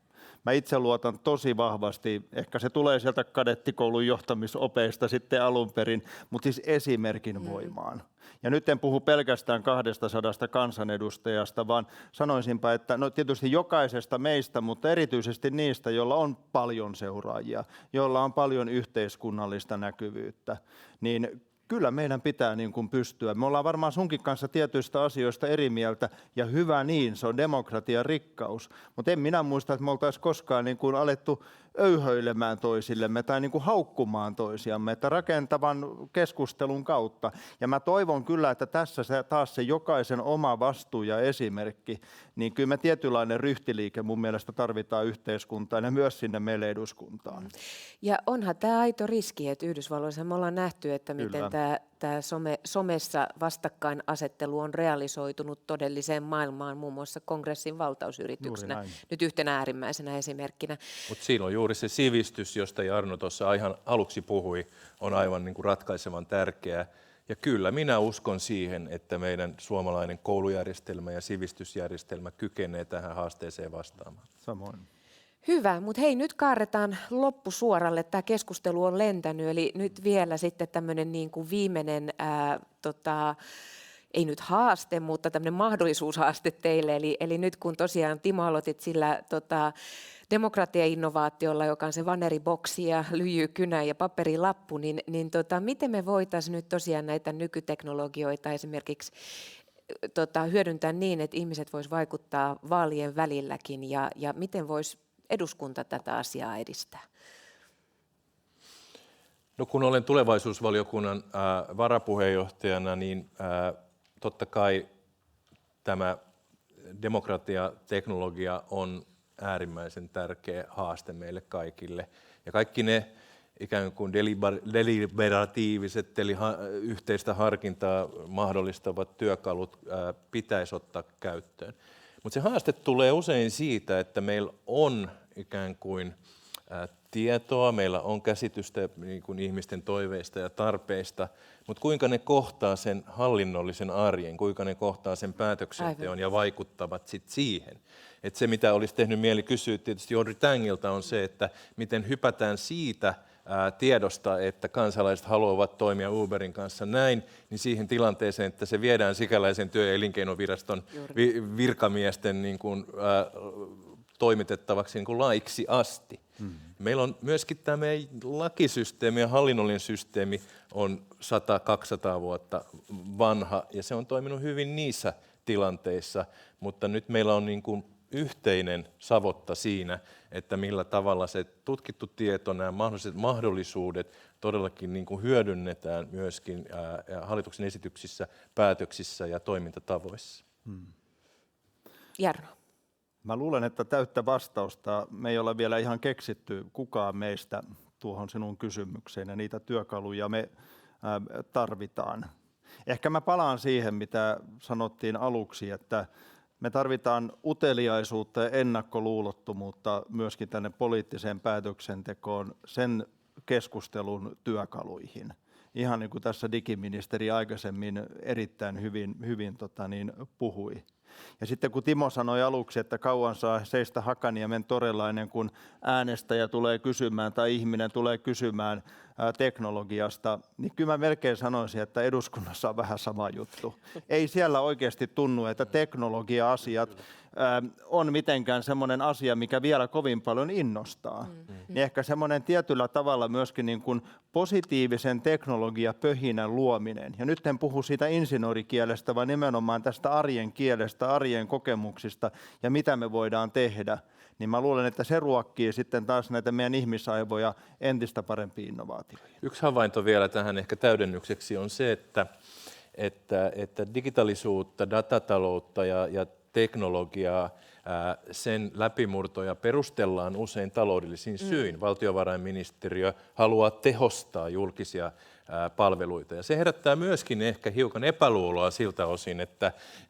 Mä itse luotan tosi vahvasti, ehkä se tulee sieltä kadettikoulun johtamisopeista sitten alun perin, mutta siis esimerkin voimaan. Ja nyt en puhu pelkästään 200 kansanedustajasta, vaan sanoisinpa, että no tietysti jokaisesta meistä, mutta erityisesti niistä, joilla on paljon seuraajia, joilla on paljon yhteiskunnallista näkyvyyttä, niin kyllä meidän pitää niin kuin pystyä. Me ollaan varmaan sunkin kanssa tietyistä asioista eri mieltä, ja hyvä niin, se on demokratian rikkaus. Mutta en minä muista, että me oltaisiin koskaan niin kuin alettu öyhöilemään toisillemme tai niin kuin haukkumaan toisiamme, että rakentavan keskustelun kautta. Ja mä toivon kyllä, että tässä taas se jokaisen oma vastuu ja esimerkki, niin kyllä me tietynlainen ryhtiliike mun mielestä tarvitaan yhteiskuntaan ja myös sinne meille eduskuntaan. Ja onhan tämä aito riski, että Yhdysvalloissa me ollaan nähty, että miten tämä somessa vastakkainasettelu on realisoitunut todelliseen maailmaan, muun muassa kongressin valtausyrityksenä, nyt yhtenä äärimmäisenä esimerkkinä. Mutta siinä on juuri se sivistys, josta Jarno tuossa ihan aluksi puhui, on aivan niin kuin ratkaisevan tärkeää. Ja kyllä minä uskon siihen, että meidän suomalainen koulujärjestelmä ja sivistysjärjestelmä kykenee tähän haasteeseen vastaamaan. Samoin. Hyvä, mutta hei, nyt kaarretaan loppusuoralle. Tämä keskustelu on lentänyt, eli nyt vielä sitten tämmöinen niin kuin viimeinen, ei nyt haaste, mutta tämmöinen mahdollisuushaaste teille. Eli nyt kun tosiaan Timo aloitit sillä demokratia-innovaatiolla, joka on se vaneriboksi ja lyijykynä ja paperilappu, niin miten me voitaisiin nyt tosiaan näitä nykyteknologioita esimerkiksi hyödyntää niin, että ihmiset vois vaikuttaa vaalien välilläkin ja miten voisi eduskunta tätä asiaa edistää? No kun olen tulevaisuusvaliokunnan varapuheenjohtajana, niin totta kai tämä demokratiateknologia on äärimmäisen tärkeä haaste meille kaikille. Ja kaikki ne ikään kuin deliberatiiviset, eli yhteistä harkintaa mahdollistavat työkalut pitäisi ottaa käyttöön. Mutta se haaste tulee usein siitä, että meillä on ikään kuin tietoa, meillä on käsitystä niin kuin ihmisten toiveista ja tarpeista, mutta kuinka ne kohtaa sen hallinnollisen arjen, kuinka ne kohtaa sen päätöksenteon ja vaikuttavat sitten siihen. Että se, mitä olisi tehnyt mieli kysyä tietysti Audrey Tangilta, on se, että miten hypätään siitä tiedosta, että kansalaiset haluavat toimia Uberin kanssa näin, niin siihen tilanteeseen, että se viedään sikäläisen työ- ja elinkeinoviraston virkamiesten niin kuin, toimitettavaksi niin kuin laiksi asti. Meillä on myöskin tämä meidän lakisysteemi ja hallinnollinen systeemi on 100-200 vuotta vanha ja se on toiminut hyvin niissä tilanteissa, mutta nyt meillä on niin kuin yhteinen savotta siinä, että millä tavalla se tutkittu tieto, nämä mahdolliset mahdollisuudet todellakin niin kuin hyödynnetään myöskin hallituksen esityksissä, päätöksissä ja toimintatavoissa. Jarno. Mä luulen, että täyttä vastausta me ei ole vielä ihan keksitty kukaan meistä tuohon sinun kysymykseen ja niitä työkaluja me tarvitaan. Ehkä mä palaan siihen, mitä sanottiin aluksi, että me tarvitaan uteliaisuutta ja ennakkoluulottomuutta myöskin tänne poliittiseen päätöksentekoon sen keskustelun työkaluihin. Ihan niin kuin tässä digiministeri aikaisemmin erittäin hyvin puhui. Ja sitten kun Timo sanoi aluksi, että kauan saa seistä Hakaniemen torilla ennen kuin äänestäjä tulee kysymään tai ihminen tulee kysymään teknologiasta, niin kyllä mä melkein sanoisin, että eduskunnassa on vähän sama juttu. Ei siellä oikeasti tunnu, että teknologia-asiat on mitenkään semmoinen asia, mikä vielä kovin paljon innostaa. Niin ehkä semmoinen tietyllä tavalla myöskin niin kuin positiivisen teknologiapöhinän luominen. Ja nyt en puhu siitä insinöörikielestä, vaan nimenomaan tästä arjen kielestä, arjen kokemuksista ja mitä me voidaan tehdä. Niin mä luulen, että se ruokkii sitten taas näitä meidän ihmisaivoja entistä parempiin innovaatioihin. Yksi havainto vielä tähän ehkä täydennykseksi on se, että digitaalisuutta, datataloutta ja teknologiaa, sen läpimurtoja perustellaan usein taloudellisin syin. Valtiovarainministeriö haluaa tehostaa julkisia palveluita. Ja se herättää myöskin ehkä hiukan epäluuloa siltä osin,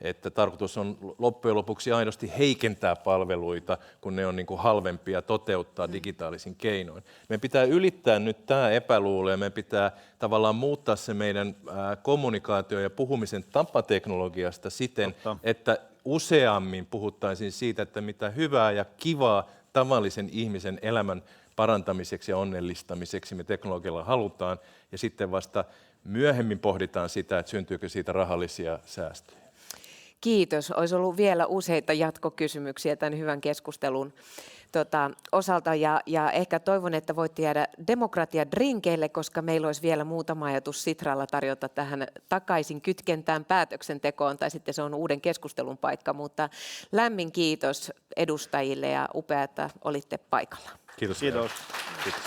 että tarkoitus on loppujen lopuksi aidosti heikentää palveluita, kun ne on niin kuin halvempia toteuttaa digitaalisin keinoin. Meidän pitää ylittää nyt tämä epäluulo ja meidän pitää tavallaan muuttaa se meidän kommunikaatio- ja puhumisen tapa teknologiasta siten, että useammin puhuttaisiin siitä, että mitä hyvää ja kivaa tavallisen ihmisen elämän parantamiseksi ja onnellistamiseksi me teknologialla halutaan, ja sitten vasta myöhemmin pohditaan sitä, että syntyykö siitä rahallisia säästöjä. Kiitos. Olisi ollut vielä useita jatkokysymyksiä tämän hyvän keskustelun osalta ja ehkä toivon, että voitte jäädä demokratiadrinkeille, koska meillä olisi vielä muutama ajatus Sitralla tarjota tähän takaisin kytkentään päätöksentekoon, tai sitten se on uuden keskustelun paikka, mutta lämmin kiitos edustajille ja upea, että olitte paikalla. Kiitos. Kiitos. Kiitos.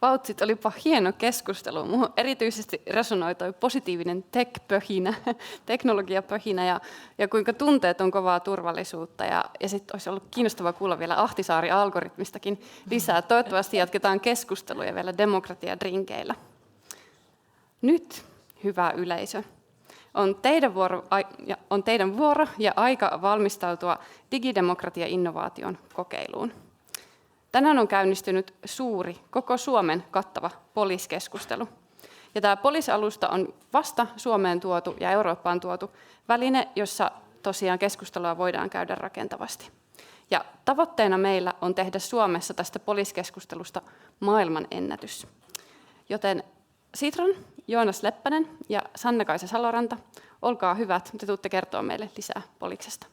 Vautsit, olipa hieno keskustelu. Minuun erityisesti resonoi toi positiivinen tech-pöhinä, teknologiapöhinä ja kuinka tunteet on kovaa turvallisuutta. Ja sitten olisi ollut kiinnostavaa kuulla vielä Ahtisaari-algoritmistakin lisää. Toivottavasti jatketaan keskusteluja vielä demokratiadrinkeillä. Nyt, hyvä yleisö, on teidän vuoro ja aika valmistautua digidemokratia-innovaation kokeiluun. Tänään on käynnistynyt suuri, koko Suomen kattava poliisikeskustelu. Ja tämä poliisialusta on vasta Suomeen tuotu ja Eurooppaan tuotu väline, jossa tosiaan keskustelua voidaan käydä rakentavasti. Ja tavoitteena meillä on tehdä Suomessa tästä poliisikeskustelusta maailmanennätys. Joten Sitran Joonas Leppänen ja Sanna-Kaisa Saloranta, olkaa hyvät, te tuutte kertoa meille lisää Poliksesta.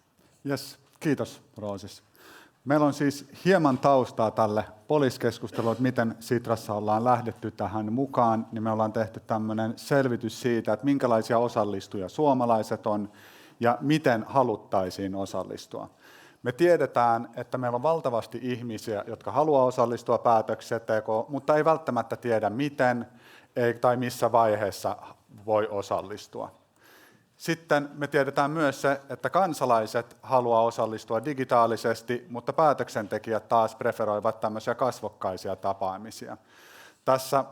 Yes, kiitos Roosis. Meillä on siis hieman taustaa tälle poliisikeskustelulle, että miten Sitrassa ollaan lähdetty tähän mukaan, niin me ollaan tehty tämmöinen selvitys siitä, että minkälaisia osallistujia suomalaiset on ja miten haluttaisiin osallistua. Me tiedetään, että meillä on valtavasti ihmisiä, jotka haluaa osallistua päätöksentekoon, mutta ei välttämättä tiedä miten tai missä vaiheessa voi osallistua. Sitten me tiedetään myös se, että kansalaiset haluaa osallistua digitaalisesti, mutta päätöksentekijät taas preferoivat tämmöisiä kasvokkaisia tapaamisia. Tässä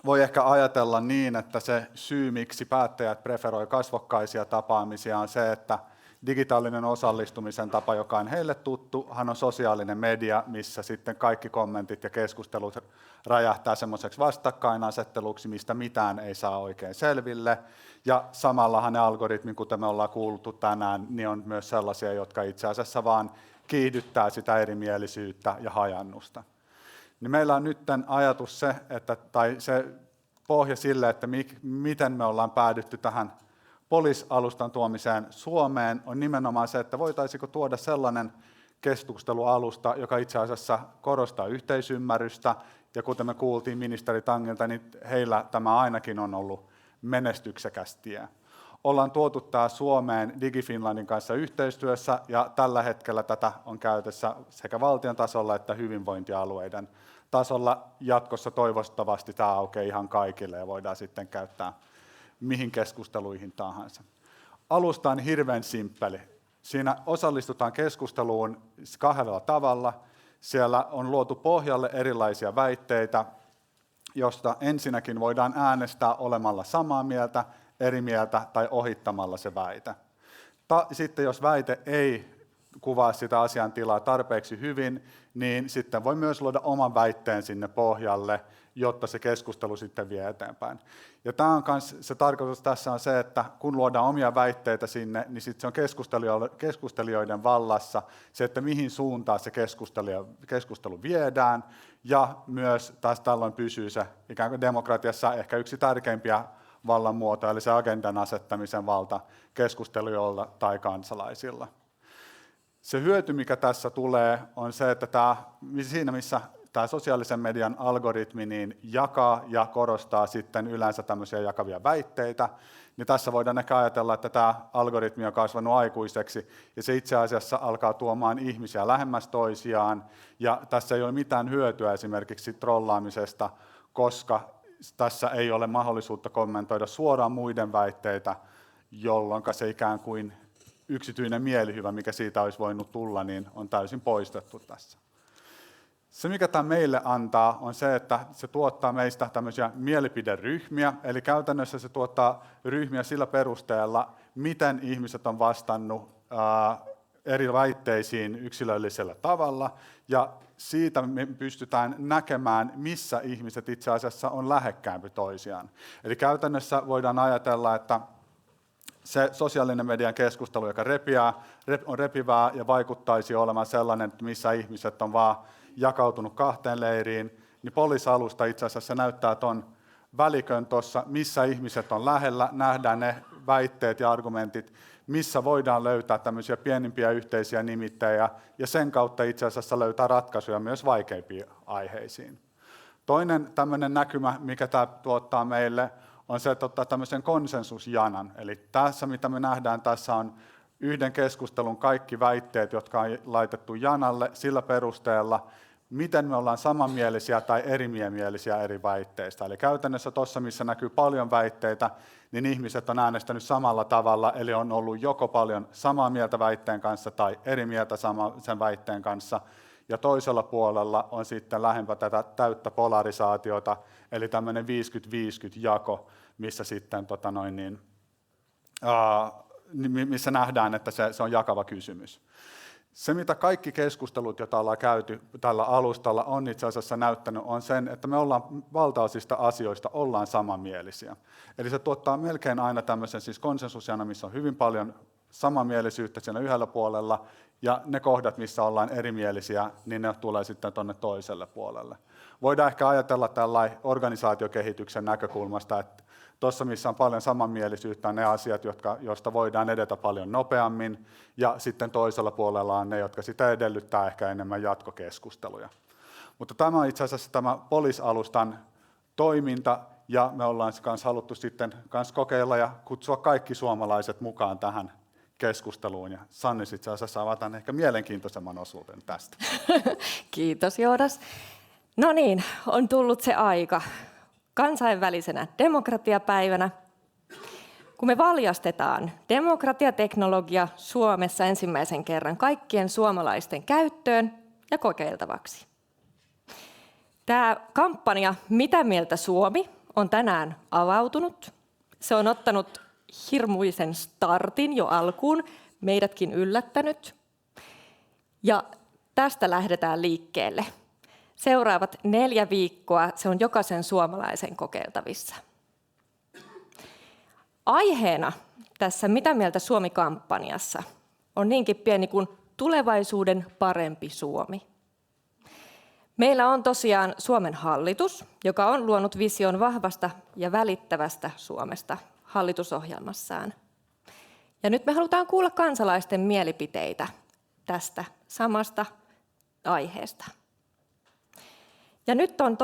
voi ehkä ajatella niin, että se syy, miksi päättäjät preferoi kasvokkaisia tapaamisia, on se, että digitaalinen osallistumisen tapa, joka on heille tuttu, hän on sosiaalinen media, missä sitten kaikki kommentit ja keskustelut räjähtää semmoiseksi vastakkainasetteluksi, mistä mitään ei saa oikein selville. Ja samallahan ne algoritmit, kuten me ollaan kuultu tänään, niin on myös sellaisia, jotka itse asiassa vaan kiihdyttää sitä erimielisyyttä ja hajannusta. Niin meillä on nyt ajatus se, tai se pohja sille, että miten me ollaan päädytty tähän POLIS-alustan tuomiseen Suomeen, on nimenomaan se, että voitaisiinko tuoda sellainen keskustelualusta, joka itse asiassa korostaa yhteisymmärrystä, ja kuten me kuultiin ministeri Tangilta, niin heillä tämä ainakin on ollut menestyksekäs tie. Ollaan tuotu tämä Suomeen DigiFinlandin kanssa yhteistyössä, ja tällä hetkellä tätä on käytössä sekä valtion tasolla että hyvinvointialueiden tasolla. Jatkossa toivottavasti tämä aukeaa ihan kaikille ja voidaan sitten käyttää mihin keskusteluihin tahansa. Alusta on hirveän simppeli. Siinä osallistutaan keskusteluun kahdella tavalla. Siellä on luotu pohjalle erilaisia väitteitä, josta ensinnäkin voidaan äänestää olemalla samaa mieltä, eri mieltä tai ohittamalla se väite. Sitten jos väite ei kuvaa sitä asiantilaa tarpeeksi hyvin, niin sitten voi myös luoda oman väitteen sinne pohjalle, jotta se keskustelu sitten vie eteenpäin. Ja tämä on myös se tarkoitus tässä on se, että kun luodaan omia väitteitä sinne, niin sitten se on keskustelijoiden vallassa se, että mihin suuntaan se keskustelu viedään, ja myös taas tällöin pysyy se ikään kuin demokratiassa ehkä yksi tärkeimpiä vallan muotoja, eli se agendan asettamisen valta keskustelijoilla tai kansalaisilla. Se hyöty, mikä tässä tulee, on se, että siinä missä tämä sosiaalisen median algoritmi niin jakaa ja korostaa sitten yleensä tämmöisiä jakavia väitteitä, niin tässä voidaan ehkä ajatella, että tämä algoritmi on kasvanut aikuiseksi ja se itse asiassa alkaa tuomaan ihmisiä lähemmäs toisiaan, ja tässä ei ole mitään hyötyä esimerkiksi trollaamisesta, koska tässä ei ole mahdollisuutta kommentoida suoraan muiden väitteitä, jolloin se ikään kuin yksityinen mielihyvä, mikä siitä olisi voinut tulla, niin on täysin poistettu tässä. Se, mikä tämä meille antaa, on se, että se tuottaa meistä tämmöisiä mielipideryhmiä, eli käytännössä se tuottaa ryhmiä sillä perusteella, miten ihmiset on vastannut eri väitteisiin yksilöllisellä tavalla, ja siitä me pystytään näkemään, missä ihmiset itse asiassa on lähekkäämpi toisiaan. Eli käytännössä voidaan ajatella, että se sosiaalinen median keskustelu, joka on repivää ja vaikuttaisi olemaan sellainen, että missä ihmiset on vaan jakautunut kahteen leiriin, niin POLIS-alusta itse asiassa näyttää tuon välikön tuossa, missä ihmiset on lähellä, nähdään ne väitteet ja argumentit, missä voidaan löytää tämmöisiä pienimpiä yhteisiä nimittäjiä, ja sen kautta itse asiassa löytää ratkaisuja myös vaikeimpiin aiheisiin. Toinen tämmöinen näkymä, mikä tämä tuottaa meille, on se, että ottaa tämmöisen konsensusjanan. Eli tässä, mitä me nähdään, tässä on yhden keskustelun kaikki väitteet, jotka on laitettu janalle sillä perusteella, miten me ollaan samanmielisiä tai erimielisiä eri väitteistä. Eli käytännössä tuossa, missä näkyy paljon väitteitä, niin ihmiset on äänestänyt samalla tavalla, eli on ollut joko paljon samaa mieltä väitteen kanssa tai eri mieltä sen väitteen kanssa. Ja toisella puolella on sitten lähempä tätä täyttä polarisaatiota, eli tämmöinen 50-50 jako, missä sitten missä nähdään, että se on jakava kysymys. Se, mitä kaikki keskustelut, joita ollaan käyty tällä alustalla, on itse asiassa näyttänyt, on sen, että me ollaan valtaosista asioista ollaan samanmielisiä. Eli se tuottaa melkein aina tämmöisen siis konsensusjana, missä on hyvin paljon samanmielisyyttä siinä yhdellä puolella, ja ne kohdat, missä ollaan erimielisiä, niin ne tulee sitten tuonne toiselle puolelle. Voidaan ehkä ajatella tällainen organisaatiokehityksen näkökulmasta, että tuossa, missä on paljon samanmielisyyttä, on ne asiat, joista voidaan edetä paljon nopeammin, ja sitten toisella puolella on ne, jotka sitä edellyttää ehkä enemmän jatkokeskusteluja. Mutta tämä on itse asiassa tämä POLIS-alustan toiminta, ja me ollaan myös haluttu sitten kokeilla ja kutsua kaikki suomalaiset mukaan tähän keskusteluun, ja Sanni itse asiassa avataan ehkä mielenkiintoisemman osuuden tästä. Kiitos Joonas. No niin, on tullut se aika. Kansainvälisenä demokratiapäivänä, kun me valjastetaan demokratiateknologia Suomessa ensimmäisen kerran kaikkien suomalaisten käyttöön ja kokeiltavaksi. Tämä kampanja Mitä mieltä Suomi on tänään avautunut. Se on ottanut hirmuisen startin jo alkuun. meidätkin yllättänyt. Ja tästä lähdetään liikkeelle. Seuraavat 4 viikkoa se on jokaisen suomalaisen kokeiltavissa. Aiheena tässä Mitä mieltä Suomi-kampanjassa on niinkin pieni kuin tulevaisuuden parempi Suomi. Meillä on tosiaan Suomen hallitus, joka on luonut vision vahvasta ja välittävästä Suomesta hallitusohjelmassaan. Ja nyt me halutaan kuulla kansalaisten mielipiteitä tästä samasta aiheesta. Ja nyt on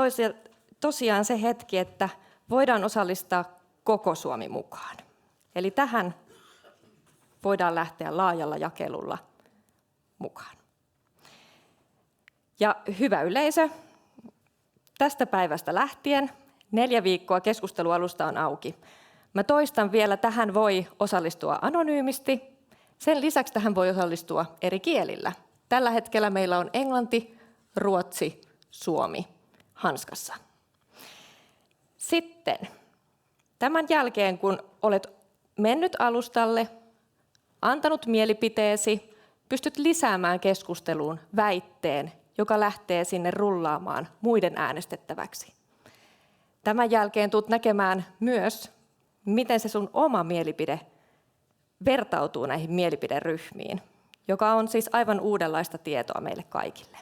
tosiaan se hetki, että voidaan osallistaa koko Suomi mukaan. Eli tähän voidaan lähteä laajalla jakelulla mukaan. Ja hyvä yleisö, tästä päivästä lähtien 4 viikkoa keskustelualusta on auki. Mä toistan vielä, tähän voi osallistua anonyymisti. Sen lisäksi tähän voi osallistua eri kielillä. Tällä hetkellä meillä on englanti, ruotsi, suomi hanskassa. Sitten tämän jälkeen, kun olet mennyt alustalle, antanut mielipiteesi, pystyt lisäämään keskusteluun väitteen, joka lähtee sinne rullaamaan muiden äänestettäväksi. Tämän jälkeen tulet näkemään myös, miten se sun oma mielipide vertautuu näihin mielipideryhmiin, joka on siis aivan uudenlaista tietoa meille kaikille.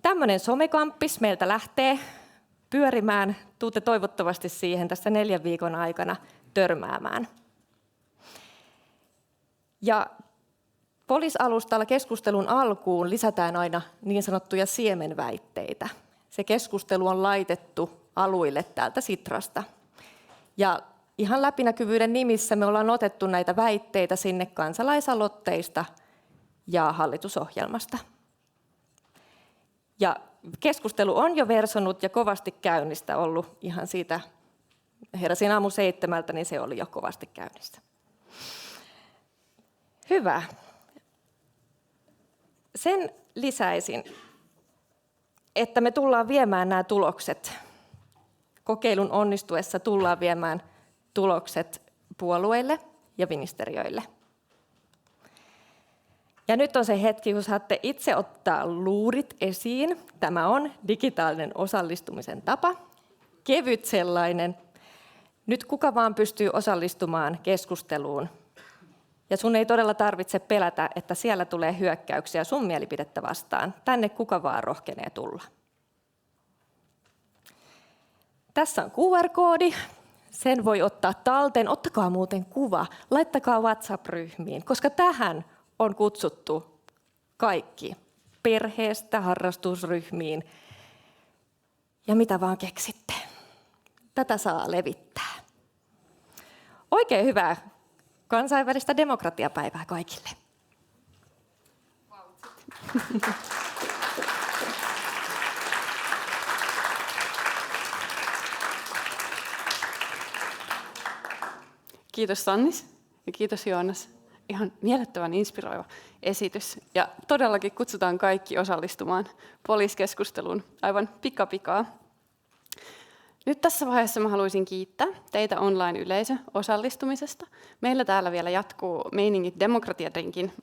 Tämmöinen somekamppis meiltä lähtee pyörimään. Tuutte toivottavasti siihen tässä 4 viikon aikana törmäämään. Ja Polis-alustalla keskustelun alkuun lisätään aina niin sanottuja siemenväitteitä. Se keskustelu on laitettu aluille täältä Sitrasta. Ja ihan läpinäkyvyyden nimissä me ollaan otettu näitä väitteitä sinne kansalaisaloitteista ja hallitusohjelmasta. Ja keskustelu on jo versonut ja kovasti käynnistä ollut ihan siitä, heräsin aamu 7, niin se oli jo kovasti käynnissä. Hyvä. Sen lisäisin, että me tullaan viemään nämä tulokset, kokeilun onnistuessa tullaan viemään tulokset puolueille ja ministeriöille. Ja nyt on se hetki, kun saatte itse ottaa luurit esiin. Tämä on digitaalinen osallistumisen tapa, kevyt sellainen. Nyt kuka vaan pystyy osallistumaan keskusteluun. Ja sun ei todella tarvitse pelätä, että siellä tulee hyökkäyksiä sun mielipidettä vastaan. Tänne kuka vaan rohkenee tulla. Tässä on QR-koodi. Sen voi ottaa talteen. Ottakaa muuten kuva. Laittakaa WhatsApp-ryhmiin, koska tähän on kutsuttu kaikki. Perheestä harrastusryhmiin. Ja mitä vaan keksitte. Tätä saa levittää. Oikein hyvää kansainvälistä demokratiapäivää kaikille. Kiitos Sannis ja kiitos Joonas. Ihan mielettömän inspiroiva esitys. Ja todellakin kutsutaan kaikki osallistumaan Poliis-keskusteluun aivan pikapikaa. Nyt tässä vaiheessa mä haluaisin kiittää teitä online-yleisö osallistumisesta. Meillä täällä vielä jatkuu meiningit demokratiadrinkin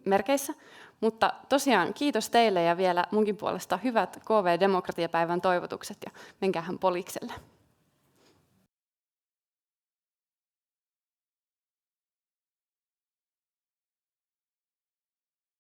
merkeissä, mutta tosiaan kiitos teille ja vielä munkin puolesta hyvät KV-demokratiapäivän toivotukset ja menkäähän Polikselle.